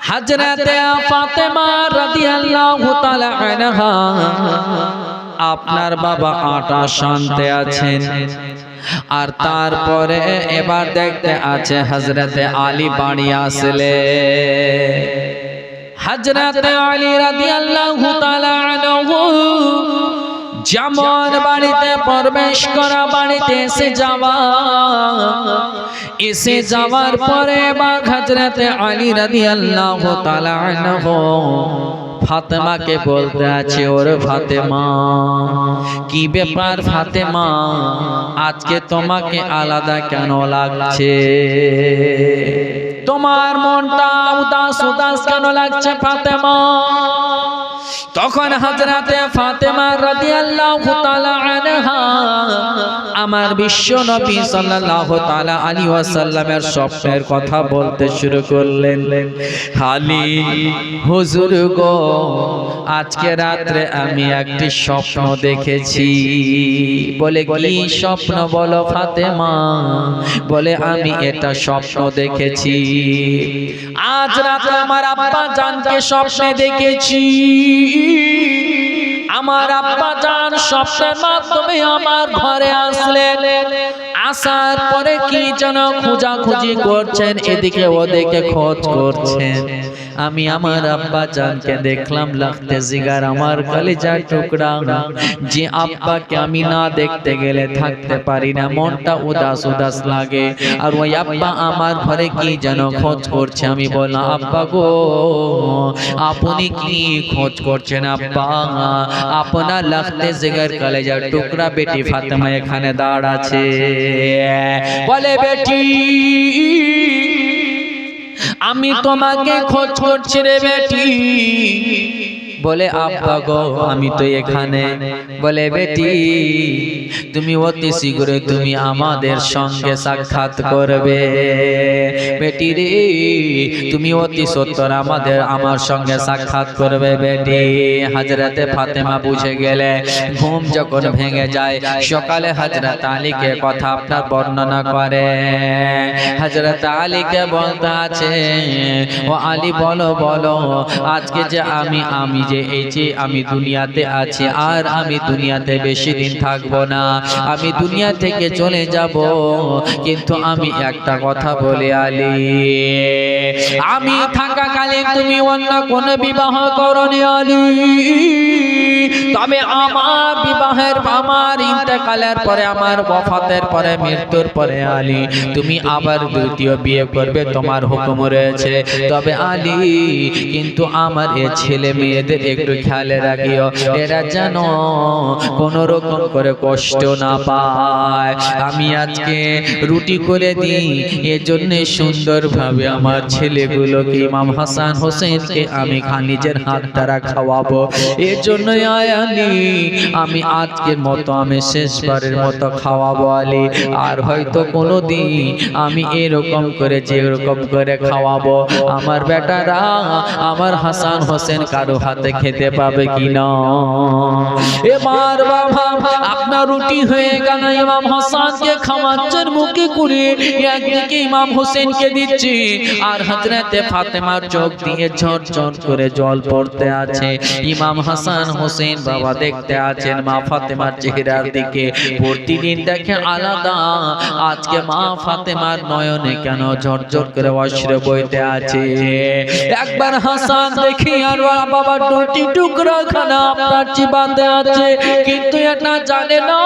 হযরতে ফাতেমা রাদিয়াল্লাহু তাআলা আনহা আপনার বাবা আটা শান্তে আছেন আর তারপরে এবার দেখতে আছে হযরতে আলী বাড়ি আসলে। হযরতে আলী রাদিয়াল্লাহু তাআলা আনহু যেমন বাড়িতে প্রবেশ করা বাড়িতে এসে যাওয়ার পরে এবার হযরতে আলী রাদিয়াল্লাহু তাআলা আনহু ফাতেমাকে বলতে আছে ওরে ফাতেমা কি ব্যাপার ফাতেমা আজকে তোমাকে আলাদা কেন লাগছে, তোমার মনটা উদাস উদাস কেন লাগছে ফাতেমা? তখন হযরতে ফাতেমা রাদিয়াল্লাহু তাআলা আনহা আমার বিশ্ব নবী সাল্লাল্লাহু তাআলা আলাইহি ওয়াসাল্লামের স্বপ্নের কথা বলতে শুরু করলেন। আলী হুজুর গো আজকে রাতে আমি একটি স্বপ্ন দেখেছি। বলে কি স্বপ্ন বলো ফাতেমা? বলে আমি এটা স্বপ্ন দেখেছি আজ রাতে আমার আব্বা জানকে স্বপ্নে দেখেছি। আমার আব্বা জান স্বপ্নের মাধ্যমে আমার ঘরে আসলেন, আসার পরে কি যেন খোঁজাখুঁজি করছেন, এদিকে ওদিকে খোঁজ করছেন। আমি আমার আব্বা জানকে দেখলাম লাগতে জিগার আমার কলিজার টুকরা, যে আব্বাকে আমি না দেখতে গেলে থাকতে পারি না, মনটা উদাস উদাস লাগে। আর ওই আব্বা আমার ঘরে কি যেন খোঁজ করছে। আমি বললাম আব্বা গো আপনি কি খোঁজ করছেন আব্বা? আপনার লাগতে জিগার কলিজার টুকরা বেটি ফাতেমা এখানে দাঁড়াচ্ছে। বলে বেটি আমি তোমাকে খোঁজ করছি রে বেটি। বলে আব্বা গো আমি তো এখানে। বলে বেটি তুমি অতি শীঘ্র তুমি আমাদের সঙ্গে সাক্ষাৎ করবে। বেটি রে তুমি অতি সত্বর আমার সঙ্গে সাক্ষাৎ করবে বেটি। হযরতে ফাতেমা বুঝে গেলে। ঘুম যখন ভেঙে যায় সকালে হযরত আলীকে কথা আপনার বর্ণনা করে। হযরত আলীকে বলতে আছে ও আলী বলো বলো আজকে যে আমি যে এই যে আমি দুনিয়াতে আছি আর আমি দুনিয়াতে বেশি দিন থাকবো না, আমি দুনিয়া থেকে চলে যাব। কিন্তু আমি একটা কথা বলি আলী, আমি থাকাকালীন তুমি অন্য কোন বিবাহ করনি আলী, তবে আমার বিবাহের আমার ইন্তেকালের পরে আমার ওয়াফাতের পরে মৃত্যুর পরে আলী তুমি আবার দ্বিতীয় বিয়ে করবে, তোমার হুকুম রয়েছে। তবে আলী কিন্তু আমার এই ছেলে মেয়েদের একটু খেয়াল রাখিও, এরা যেন কোন রকম করে কষ্ট না পায়। আমি আজকে রুটি করে দিই এজন্য সুন্দরভাবে আমার ছেলেগুলোকে ইমাম হাসান হোসেনকে আমি নিজের হাত দ্বারা খাওয়াবো, এর জন্যই আয় আলী, আমি আজকের মতো আমি শেষবারের মতো খাওয়াবো আলী, আর হয়তো কোনোদিন আমি এরকম করে যেরকম করে খাওয়াবো আমার বেটারা আমার হাসান হোসেন কারো হাতে খেতে পাবে কিনা। এবার বাবা আপনার রুটি হয়ে গেল, ইমাম হাসানকে খাওয়াচ্ছেন মুখে করে, একদিকে ইমাম হোসেনকে দিচ্ছি আর হযরতে ফাতেমার চোখ দিয়ে ঝরঝর করে জল পড়তে আছে। ইমাম হাসান হোসেন বাবা দেখতে আছেন মা ফাতেমার চেহারার দিকে, প্রতিদিন দেখেন আলাদা, আজকে মা ফাতেমার নয়নে কেন ঝরঝর করে অশ্রু বইতে আছে। একবার হাসান দেখি আর বাবার রুটি টুকরা খানা আপনার চিবাতে আছে, কিন্তু এটা জানে না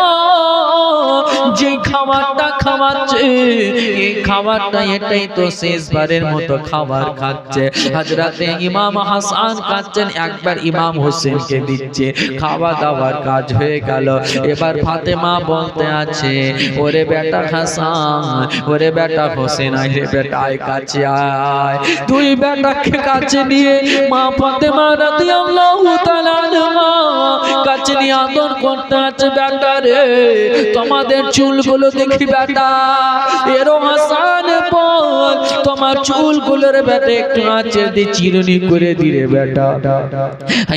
যে খাবারটা খাওয়াচ্ছে এই খাবারটা এটাই তো শেষবারের মতো খাবার খাচ্ছে। হযরতে ইমাম হাসান খাচ্ছেন, একবার ইমাম হোসেনকে দিচ্ছে, খাওয়া দাওয়ার কাজ হয়ে গেল। এবার ফাতেমা বলতে আছে, ওরে বেটা হাসান, ওরে বেটা হোসেন, আয় রে বেটা আয় কাছে আয়। দুই বেটাকে কাছে নিয়ে মা ফাতেমা রাদিয়াল্লাহু তাআলা আনহা কাছে নিয়ে আদর করতে আছে। বেটা রে তোমাদের চুলগুলো দেখি বেটা, এরো হাসান বল তোমার চুলগুলোর বেটা একটু নাচে দিয়ে চিরুনি করে দিলে বেটা।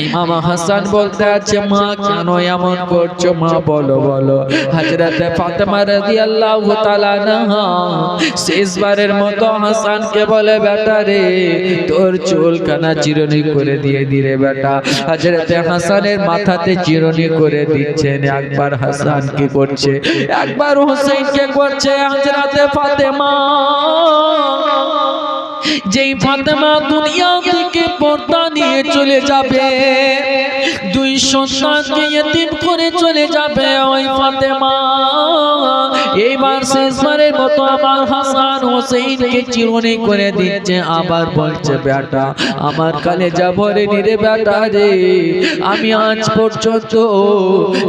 ইমাম হাসান বলতে আছে, মা কেন এমন করছো মা বলো বলো। হযরতে ফাতেমা রাদিয়াল্লাহু তাআলা আনহা শেষবারের মতো হাসানকে বলে, বেটা রে তোর চুলখানা চিরুনি করে দিয়ে দিলে বেটা। হযরতে হাসানের মাথাতে চিরুনি করে দিচ্ছেন। একবার হাসান কি করছে, একবার হোসেনকে করছে। হযরতে ফাতেমা, যেই ফাতেমা দুনিয়া থেকে পর্দা নিয়ে চলে যাবে, দুই সন্তানকে ইতিম করে চলে যাবে, ওই ফাতেমা এইবার শেষবারের মতো আমার হাসান হোসেনকে চিরুনি করে দিচ্ছে। আবার বলছে, বেটা আমার কলেজা ভরে নিরে বেটা রে, আমি আজ পর্যন্ত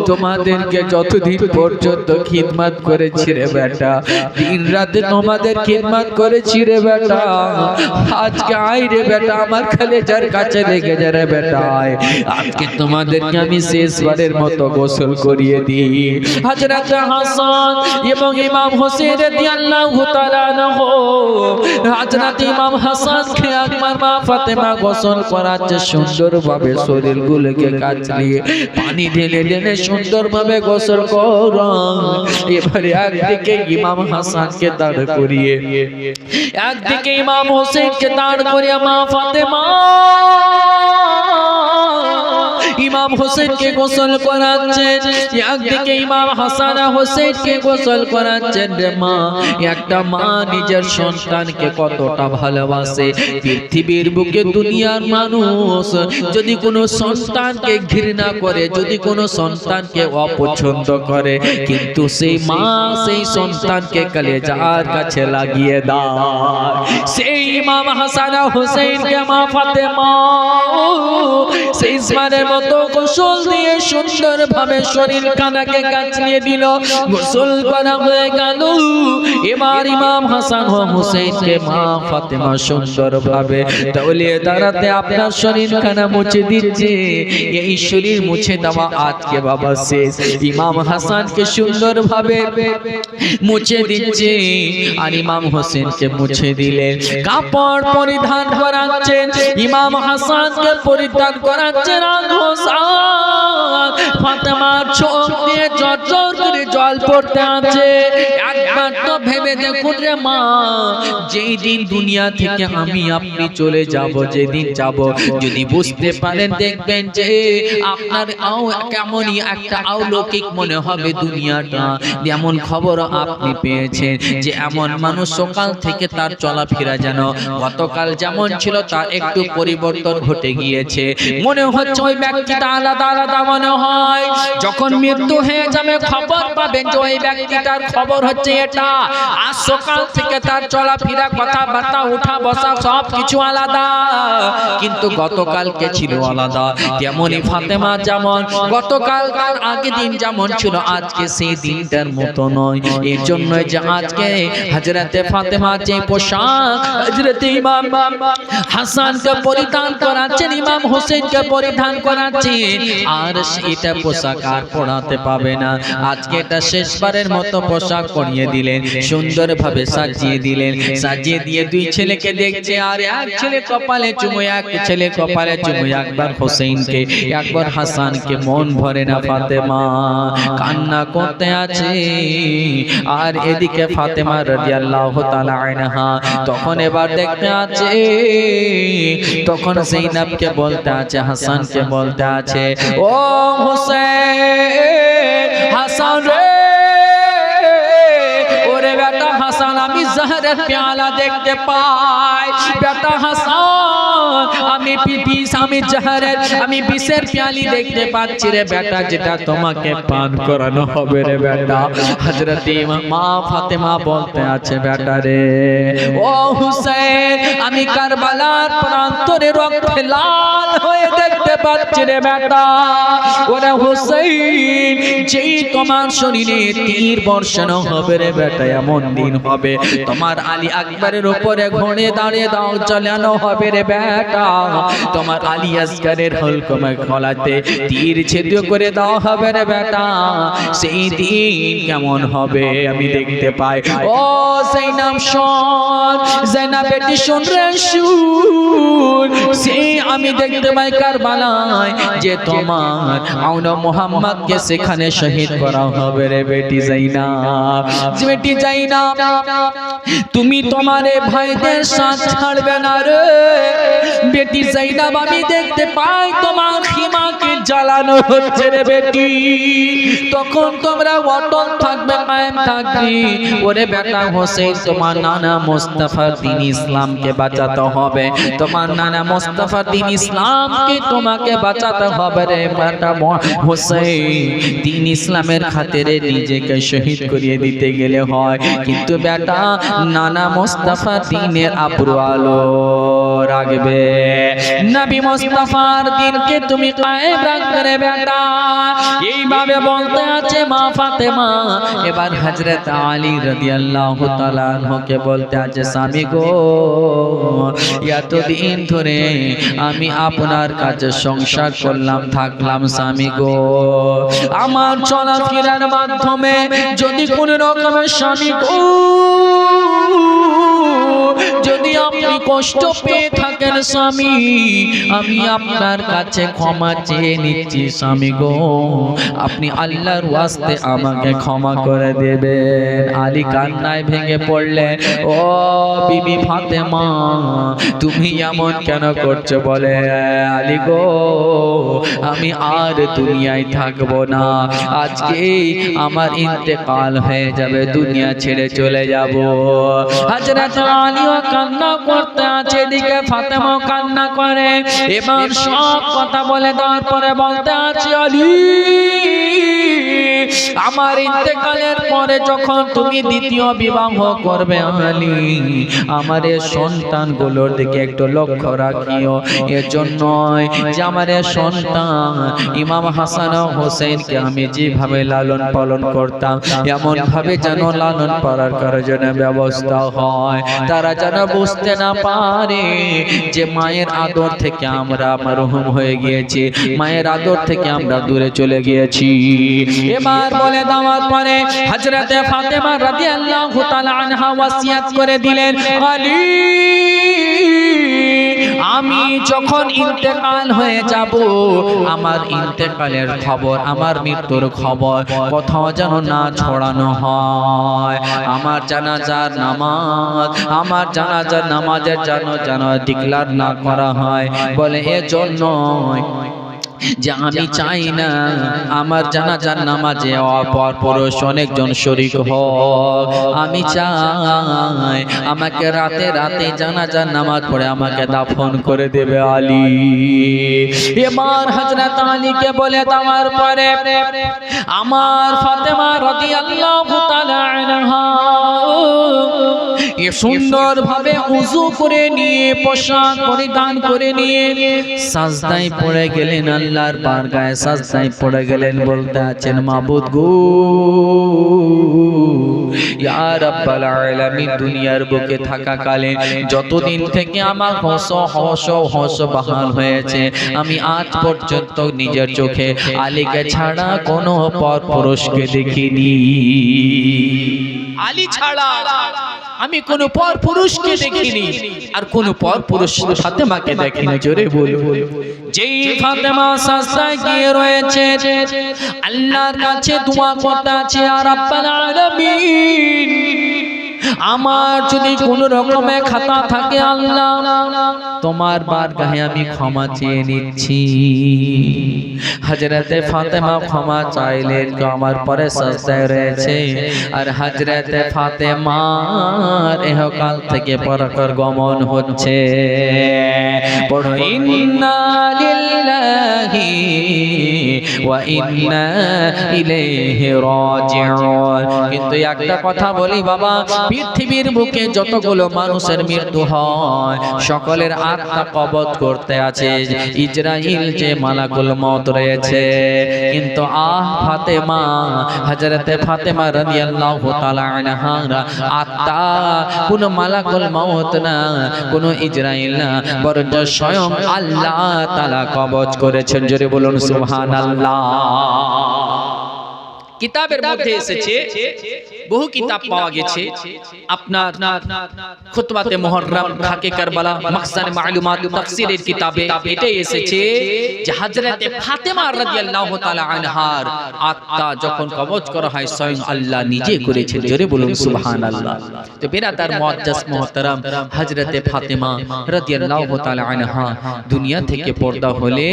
তোমাদেরকে যতদিন পর্যন্ত খিদমত করেছি রে বেটা, দিন রাতে তোমাদের খিদমত করেছি রে বেটা, আজকে আয় রে বেটা আমার কলেজার কাছে লেগে যা রে বেটা, আজকে তোমাদেরকে আমি শেষবারের মতো গোসল করিয়ে দিই। হযরত হাসান এবং ইমাম হোসেন রাদিয়াল্লাহু তাআলা আনহু, হযরত ইমাম হাসানকে একবার মা ফাতেমা গোসল করাচ্ছে সুন্দরভাবে, শরীরগুলোকে কাচলিয়ে পানি ঢেলে ঢেলে সুন্দরভাবে গোসল করা। এবারে একদিকে ইমাম হাসানকে দাঁড় করিয়ে, একদিকে ইমাম হোসেনকে দাঁড় করিয়ে মা ফাতেমা ইমাম হোসেনকে গোসল করাচ্ছেন, একদিকে ইমাম হাসান হোসেনকে গোসল করাচ্ছেন। রে মা, একটা মা নিজের সন্তানকে কতটা ভালোবাসে। পৃথিবীর বুকে দুনিয়ার মানুষ যদি কোনো সন্তানকে ঘৃণা করে, যদি কোনো সন্তানকে অপছন্দ করে, কিন্তু সেই মা সেই সন্তানকে কলেজার কাছে লাগিয়ে দেয়। সেই ইমাম হাসান হোসেনকে মা ফাতেমা শেষবারের মতো গোসল দিয়ে সুন্দরভাবে শরীর কানাকে কাচিয়ে দিল। গোসল করা হয়ে গেল। এবার ইমাম হাসান ও হুসাইনকে মা ফাতেমা সুন্দরভাবে তওলিয়ে দাঁড়াতে আপনার শরীর কানা মুছে দিচ্ছে। এই শরীর মুছে দেওয়া আজকে বাবা শেষ। ইমাম হাসানকে সুন্দরভাবে মুছে দিচ্ছে আর ইমাম হোসেনকে মুছে দিলেন। কাপড় পরিধান করাচ্ছেন, ইমাম হাসানকে পরিধান করাচ্ছেন। আর হোসেন ফাতেমার চোখ দিয়ে ঝরঝর করে জল পড়তে আছে। একবার তো ভেবে দেখুন রে মা, যেই দিন দুনিয়া থেকে আমি আপনি চলে যাব, যেদিন যাব, যদি বুঝতে পারেন দেখবেন যে আপনার কেমনই একটা অলৌকিক মনে হবে দুনিয়াটা। যেমন খবর আপনি পেয়েছেন যে এমন মানুষ সকাল থেকে তার চলাফেরা যেন গতকাল যেমন ছিল তার একটু পরিবর্তন ঘটে গিয়েছে। মনে হচ্ছে ওই ব্যক্তিটা আলাদা আলাদা মনে হয়। যখন মৃত্যু হয়ে যাবে খবর পাবেন যে ওই ব্যক্তিটার খবর হচ্ছে এটা। আজ সকাল থেকে তার চলাফেরা, কথাবার্তা, উঠা বসা সব কিছু আলাদা, কিন্তু গতকালকে ছিল আলাদা। তেমনি ফাতেমা যেমন গতকাল তার আগের দিন যেমন ছিল আজকে সেই দিনটার মতো নয়। এর জন্য যে আজকে হযরতে ফাতেমা যে পোশাক হযরতে ইমাম হাসানকে পরিধান করাচ্ছেন, ইমাম হোসেনকে পরিধান করাচ্ছেন, পড়াচ্ছি, আর এটা পোশাক আর পড়াতে পাবে না। আজকে এটা শেষবারের মতো পোশাক পরিয়ে দিলেন, সুন্দরভাবে সাজিয়ে দিলেন। সাজিয়ে দিয়ে দুই ছেলেকে দেখছে, আর এক ছেলে কপালে চুমু, এক ছেলে কপালে চুমু, একবার হোসেনকে একবার হাসানকে। মন ভরে না ফাতেমা, কান্না করতে আছে। আর এদিকে ফাতেমা রাদিয়াল্লাহু তাআলা আনহা তখন এবার দেখতে আছে, তখন যায়েনবকে বলতে আছে, হাসানকে বলতে আছে, ও হোসেন, হাসান রে, ওরে বেটা হাসান, আমি জহরের পেয়ালা দেখতে পাই। বেটা হাসান, আমি আমি বিষের পেয়ালি দেখতে পাচ্ছি রে বেটা, যেটা তোমাকে পান করানো হবে রে বেটা। হযরত মা ফাতেমা বলতে আছে, বেটা রে, ও হুসাইন, আমি কারবালার প্রান্তরে রক্তে লাল হয়ে দেখতে পাচ্ছি রে বেটা। ওরে হুসাইন, যেই তোমার শরীরে তীর বর্ষণ হবে রে বেটা, এমন দিন হবে তোমার আলী আকবরের উপরে ঘোড়ে দাঁড়িয়ে দাও চালানো হবে রে বেটা। তোমার আলী আসগরের হলকমে গলাতে তীর ছেদ করে দাও হবে রে বেটা। সেই দিন কেমন হবে আমি দেখতে পাই। ও যায়েনব শোন, যায়েনব বেটি শোন রে শুন, সেই আমি দেখতে পাই কারবালায় যে তোমার আউনা মুহাম্মদকে সেখানে শহীদ করা হবে রে বেটি যায়েনব। বেটি যায়েনব, তুমি তোমারে ভাইদের সাথ ছাড়বে না রে বেটি যায়েনব। আমি দেখতে পাই তোমার খিমাকে জ্বালানো হচ্ছে রে বেটি, তখন তোমরা অটল থাকবে, কায়েম থাকবে। ওরে বেটা হোসেন, তোমার নানা মুস্তাফার দ্বীন ইসলামকে বাঁচাতে হবে, তোমার নানা মুস্তাফার দ্বীন ইসলামকে তোমাকে বাঁচাতে হবে রে বেটা হোসেন। দ্বীন ইসলামের খাতিরে নিজেকে শহীদ করিয়ে দিতে গেলে হয়, কিন্তু বেটা নানা মুস্তাফা দ্বীনের আবরু আলো রাখবে, নবী মুস্তাফার দ্বীনকে তুমি কায়েম রাখবে রে বেটা। এইভাবে বলতে আছে মা ফাতেমা। এবার হযরত আলী রাদিয়াল্লাহু তাআলা আনহুকে বলতে আছে, স্বামী গো, এতদিন ধরে আমি আপনার কাছে সংসার করলাম, থাকলাম স্বামী গো, আমার চলাফেরার মাধ্যমে যদি কোন রকমের স্বামী গো, যদি আপনি কষ্ট পেয়ে থাকেন স্বামী, আমি আপনার কাছে ক্ষমা চেয়ে নিচ্ছি স্বামী গো, আপনি আল্লাহর ওয়াস্তে আমাকে ক্ষমা করে দেবেন। আলী কান্নায় ভেঙে পড়লেন। ও বিবি ফাতেমা, তুমি এমন কেন করছো? বলে, আলী গো, আমি আর দুনিয়ায় থাকবো না, আজকে আমার ইন্তেকাল হয়ে যাবে, দুনিয়া ছেড়ে চলে যাব। হযরত আলীও কান্না করতে আছে, এদিকে ফাতেমা কান্না করে। এবার সব কথা বলে দেওয়ার পরে বলতে আছে, আলী, আমার ইন্তেকালের পরে যখন তুমি দ্বিতীয় বিবাহ করবে আলী, আমার এই সন্তানগুলোর দিকে একটু লক্ষ্য রাখিও। এর জন্যই যে আমার এই সন্তান ইমাম হাসান ও হোসেনকে আমি যেভাবে লালন পালন করতাম, এমন ভাবে যেন লালন পালন করার জন্য ব্যবস্থা হয়। তারা যেন বুঝতে না পারে যে মায়ের আদর থেকে আমরা মারহুম হয়ে গিয়েছি, মায়ের আদর থেকে আমরা দূরে চলে গিয়েছি। এবার বলে দেওয়ার পরে হযরত ফাতেমা রাদিয়াল্লাহু তাআলা আনহা ওয়াসিয়াত করে দিলেন, আলী, আমি যখন ইন্তেকাল হয়ে যাব, আমার ইন্তেকালের খবর, আমার মৃত্যুর খবর কোথাও যেন না ছড়ানো হয়। আমার জানাজার নামাজ, আমার জানাজার নামাজের যেন ডিক্লার না করা হয়। বলে এজন্য যে আমি চাই না আমার জানাজার নামাজে অপর পুরুষ অনেকজন শরীক হোক, আমি চাই আমাকে রাতে রাতে জানাজার নামাজ পড়ে আমাকে দাফন করে দেবে আলী। এবার হযরত আলীকে বলে দেওয়ার পরে আমার ফাতেমা রাদিয়াল্লাহু তাআলা আনহা সুন্দর ভাবে উযু করে নিয়ে, পোশাক পরিধান করে নিয়ে সাজদায় পড়ে গেলেন আল্লাহর বারগাহে সাজদায় পড়ে গেলেন, বলতে আছেন মাবুদ গো, ইয়া রাব্বাল আলামিন, দুনিয়ার বুকে থাকাকালীন যতদিন থেকে আমার হস বাহাল হয়েছে, আমি আজ পর্যন্ত নিজের চোখে আলীকে ছাড়া কোনো পর পুরুষকে দেখিনি। আলী ছাড়া আমি কোন পর পুরুষকে দেখিনি, আর কোন পর পুরুষ ফাতেমাকে দেখিনি। জোরে বলুন। যেই ফাতেমা সাজদায় গিয়ে রয়েছে, আল্লাহর কাছে দোয়া করতে আছে, আর রাব্বাল আলামিন, আমার যদি কোন রকমে খাতা থাকে আল্লাহ, তোমার বারগাহে আমি ক্ষমা চেয়ে নিচ্ছি। হযরতে ফাতেমা ক্ষমা চাইলেন, আমার পরে সাজদায় রয়েছে, আর হযরতে ফাতেমার ইহকাল থেকে পরকাল গমন হচ্ছে। পড়ো ইন্না লিল্লাহি ওয়া ইন্না ইলাইহি রাজিউন। কিন্তু একটা কথা বলি বাবা, পৃথিবীর বুকে যতগুলো মানুষের মৃত্যু হয়, সকলের আত্মা কবজ করতে আছে ইজরাইল যে মালাকুল মউত রয়েছে। কিন্তু ফাতেমা, হযরতে ফাতেমা রাদিয়াল্লাহু তাআলা আনহার আত্মা কোন মালাকুল মউত না, কোন ইজরাইল না, বরং স্বয়ং আল্লাহ তাআলা কবজ করেছেন। জোরে বলুন সুবহানাল্লাহ। কিতাবের মধ্যে এসেছে, বহু কিতাব পাওয়া গেছে, আপনার খুতবাতে মুহররম, খাকে কারবালা, মাকসানে মালুমাত, তাফসীরের কিতাবে এটাই এসেছে যে হযরতে ফাতেমা রাদিয়াল্লাহু তাআলা আনহার আত্মা যখন কবজ করা হয়, স্বয়ং আল্লাহ নিজে করেছেন। জোরে বলুন সুবহানাল্লাহ। তো বিরাদার মুআজ্জাজ মুহতারাম, হযরতে ফাতেমা রাদিয়াল্লাহু তাআলা আনহা দুনিয়া থেকে পর্দা হলে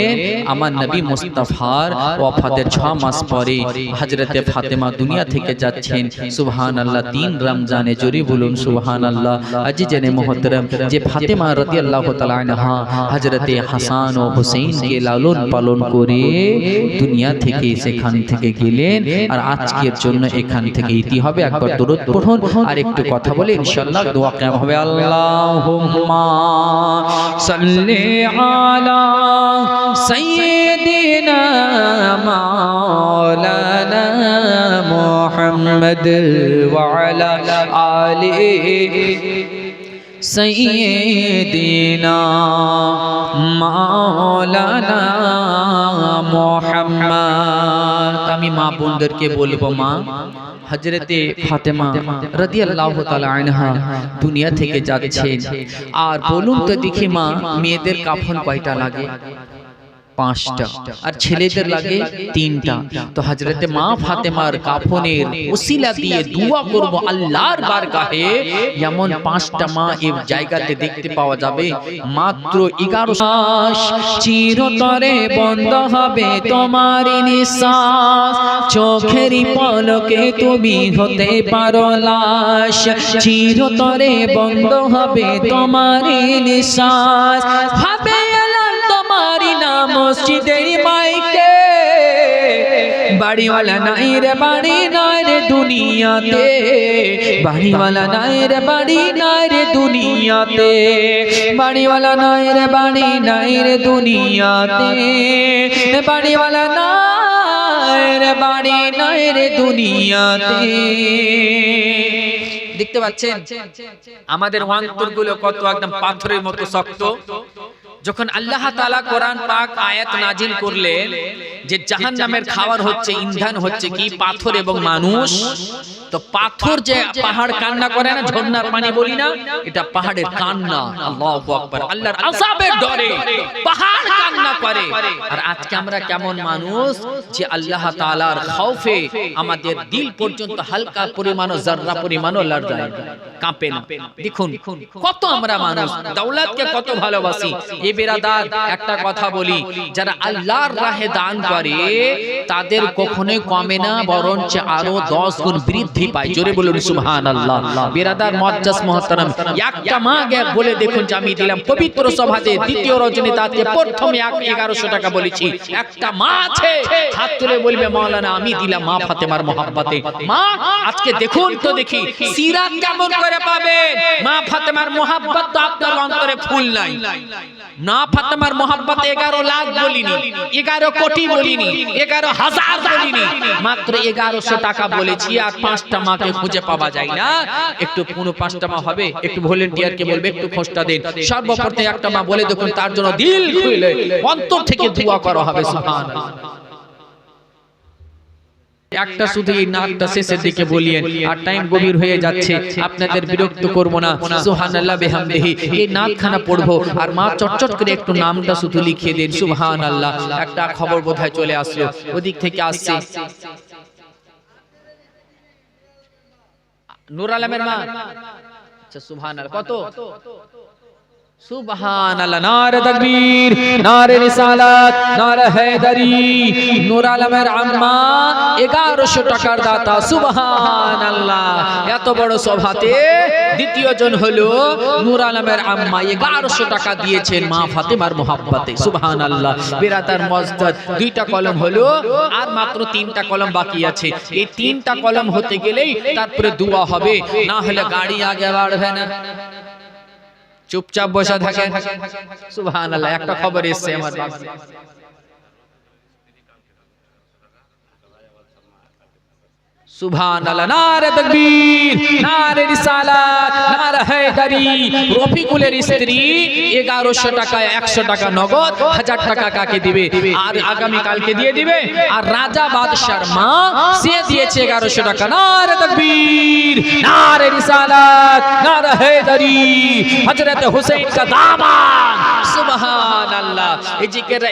আমার নবী মুস্তাফার ওয়াফাতের 6 মাস পরে হযরতে ফাতেমা দুনিয়া থেকে যাচ্ছেন। সুবহানাল্লাহ। 3 রমজানে, জোরে বলুন সুবহানাল্লাহ। আজিজানে মুহতারাম, যে ফাতেমা রাদিয়াল্লাহু তাআলা আনহা হযরতে হাসান ও হুসাইনকে লালন পালন করে দুনিয়া থেকে সেখান থেকে গেলেন, আর আজকের জন্য এখান থেকে ইতি হবে। একবার দরুদ পড়ুন, আর একটু কথা বলে ইনশাআল্লাহ দোয়া কিয়াম হবে। আল্লাহুম্মা সাল্লি আলা সাইয়্যিদিনা মাওলানা মুহাম্মদ ওয়া আলা আলিহি সাইয়্যিদিনা মাওলানা মুহাম্মদ। আমি মা বোনদেরকে বলবো, মা, হযরতে ফাতেমা রাদিয়াল্লাহু তাআলা আনহা দুনিয়া থেকে যাচ্ছেন, আর বলুন তো দেখি মা, মেয়েদের কাফন কয়টা লাগে? 5টা, আর ছেলেদের লাগে 3টা। তো হযরতে মা ফাতেমার কাফনের ওসিলা দিয়ে দোয়া করব আল্লাহর বারগাহে, যেমন 5টা মা এই জায়গাতে দেখতে পাওয়া যাবে। মাত্র 11 মাস চিরতরে বন্ধ হবে তোমার নিঃশ্বাস, চোখেরই পলকে তুমি হতে পারো লাশ, চিরতরে বন্ধ হবে তোমার নিঃশ্বাস। ভাবে মসজিদের মাইকে, বাড়িওয়ালা নাই রে বাড়ি নাই রে দুনিয়াতে, বাড়িওয়ালা নাই রে বাড়ি নাই রে দুনিয়াতে, বাড়িওয়ালা নাই রে বাড়ি নাই রে দুনিয়াতে, বাড়িওয়ালা নাই রে বাড়ি নাই রে দুনিয়াতে। দেখতে পাচ্ছেন আমাদের অন্তরগুলো কত একদম পাথরের মতো শক্ত। যখন আল্লাহ তাআলা কোরআন পাক আয়াত নাজিল করলেন যে জাহান্নামের খাবার হচ্ছে, ইন্ধন হচ্ছে কি? পাথর এবং মানুষ। তো পাথর যে পাহাড় কান্না করে না, ঝর্ণার পানি বলি না, এটা পাহাড়ের কান্না। আল্লাহু আকবার। আল্লাহর আযাবের ডরে পাহাড় কান্না করে। আর আজকে আমরা কেমন মানুষ যে আল্লাহ তাআলার খৌফে আমাদের দিল পর্যন্ত হালকা পরিমাণও, জাররা পরিমাণও লড়াই কাঁপে না। দেখুন কত আমরা মানুষ দৌলতকে কত ভালোবাসি। এই বেরাদার, একটা কথা বলি, যারা আল্লাহর রাহে দান করে তাদের কখনোই কমে না, বরঞ্চ আরো 10 গুণ বৃদ্ধি পায়। জোরে বলুন সুবহানাল্লাহ। বিরাদার মুআজ্জাজ মুহতারাম, একটা মা বলে দেখুন যে আমি দিলাম পবিত্র সভাতে দ্বিতীয় রজনীতে প্রথমে 1100 টাকা বলেছি। একটা মা আছে হাত তুলে বলবে মাওলানা আমি দিলাম মা ফাতেমার মহব্বতে। মা আজকে দেখুন তো দেখি সিরাত কেমন করে পাবেন। মা ফাতেমার মহব্বত তো আপনার অন্তরে ফুল নাই। মা ফাতেমার মহব্বত 11 লাখ বলিনি, 11 কোটি বলিনি, 11,000 বলিনি, মাত্র 1100 টাকা বলেছি। আর 5টা মাকে খুঁজে পাওয়া যায় না। একটু পুরো 5টা মা হবে, একটু ভলেন্টিয়ারকে বলবে একটু খোঁজটা দিন। সর্বপ্রথম একটা মা বলে দেখুন, তার জন্য দিল খুলে অন্তর থেকে দোয়া করা হবে। সুবহানাল্লাহ। একটা শুধু এই নাকটা শেষের দিকে বলিয়েন, আর টাইম গভীর হয়ে যাচ্ছে, আপনাদের বিরক্ত করব না। সুবহানাল্লাহ বিহামদিহি এই নাকখানা পড়বো, আর মা চটচট করে একটু নামটা শুধু লিখিয়ে দেন। সুবহানাল্লাহ। একটা খবর বোধহয় চলে আসলো, ওদিক থেকে আসছে নূর আলমের মা। আচ্ছা সুবহানাল্লাহ। কত? সুবহানাল্লাহ। নারে তাকবীর, নারে রিসালাত, নারে হায়দারি। নূর আলমের আম্মা 1100 টাকার দাতা। সুবহানাল্লাহ। এত বড় সভাতে দ্বিতীয় জন হলো নূর আলমের আম্মা, 1100 টাকা দিয়েছেন মা ফাতেমার মহব্বতে। সুবহানাল্লাহ। বিরাতার মসজিদ 2টা কলম হলো, আর মাত্র 3টা কলম বাকি আছে। এই 3টা কলম হতে গেলেই তারপরে দোয়া হবে, না হলে গাড়ি আগে বাড়বে না। চুপচাপ বসে থাকেন। সুবহানাল্লাহ। একটা খবর এসেছে আমার বাবা। সুবহানাল্লাহ। নারে তাকবীর, নারে রিসালাত, নারে হায়দারি। রফিকুলের স্ত্রী 1100 টাকা, 100 টাকা নগদ, 1000 টাকা কাকে দিবে? আর আগামী কালকে দিয়ে দিবে। আর রাজা বাদশার মা সে দিয়েছে 1100 টাকা। নারে তাকবীর, নারে রিসালাত, নারে হায়দারি। হযরত হুসাইন কা দামাদ। সুবহানাল্লাহ।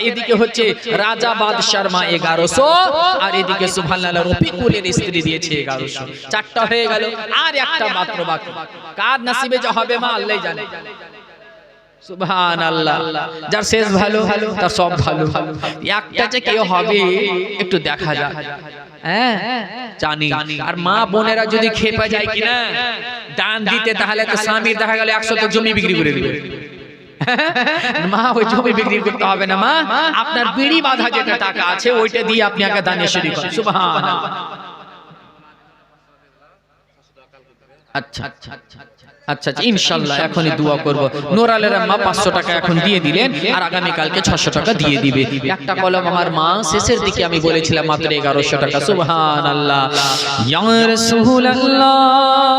এদিকে হচ্ছে রাজা বাদশার মা 1100, আর এদিকে সুবহানাল্লাহ রফিকুলের স্ত্রী দিয়েছে 1100। 4টা হয়ে গেল, আর একটা মাত্র বাকি। কার নসিবে যা হবে মা আল্লাহই জানে। সুবহানাল্লাহ। যার শেষ ভালো তার সব ভালো। একটা যে কি হবে একটু দেখা যাক। হ্যাঁ জানি। আর মা বোনেরা যদি খেপে যায় কিনা দান দিতে, তাহলে তো স্বামীর দেখা গেল 100 তো জমি বিক্রি করে দিবে। মা ওই জমি বিক্রি করতে হবে না। মা আপনার বিড়ি বাঁধা যেটা টাকা আছে ওইটা দিয়ে আপনি আগে দানে শরীক করেন। সুবহানাল্লাহ। আচ্ছা আচ্ছা ইনশাআল্লাহ এখনই দোয়া করব। নূর আলের আম্মা 500 টাকা এখন দিয়ে দিলেন, আর আগামী কালকে 600 টাকা দিয়ে দিবে। একটা কলম আমার মা শেষের দিকে আমি বলেছিলাম মাত্র 1100 টাকা। সুবহানাল্লাহ। ইয়া রাসূলুল্লাহ।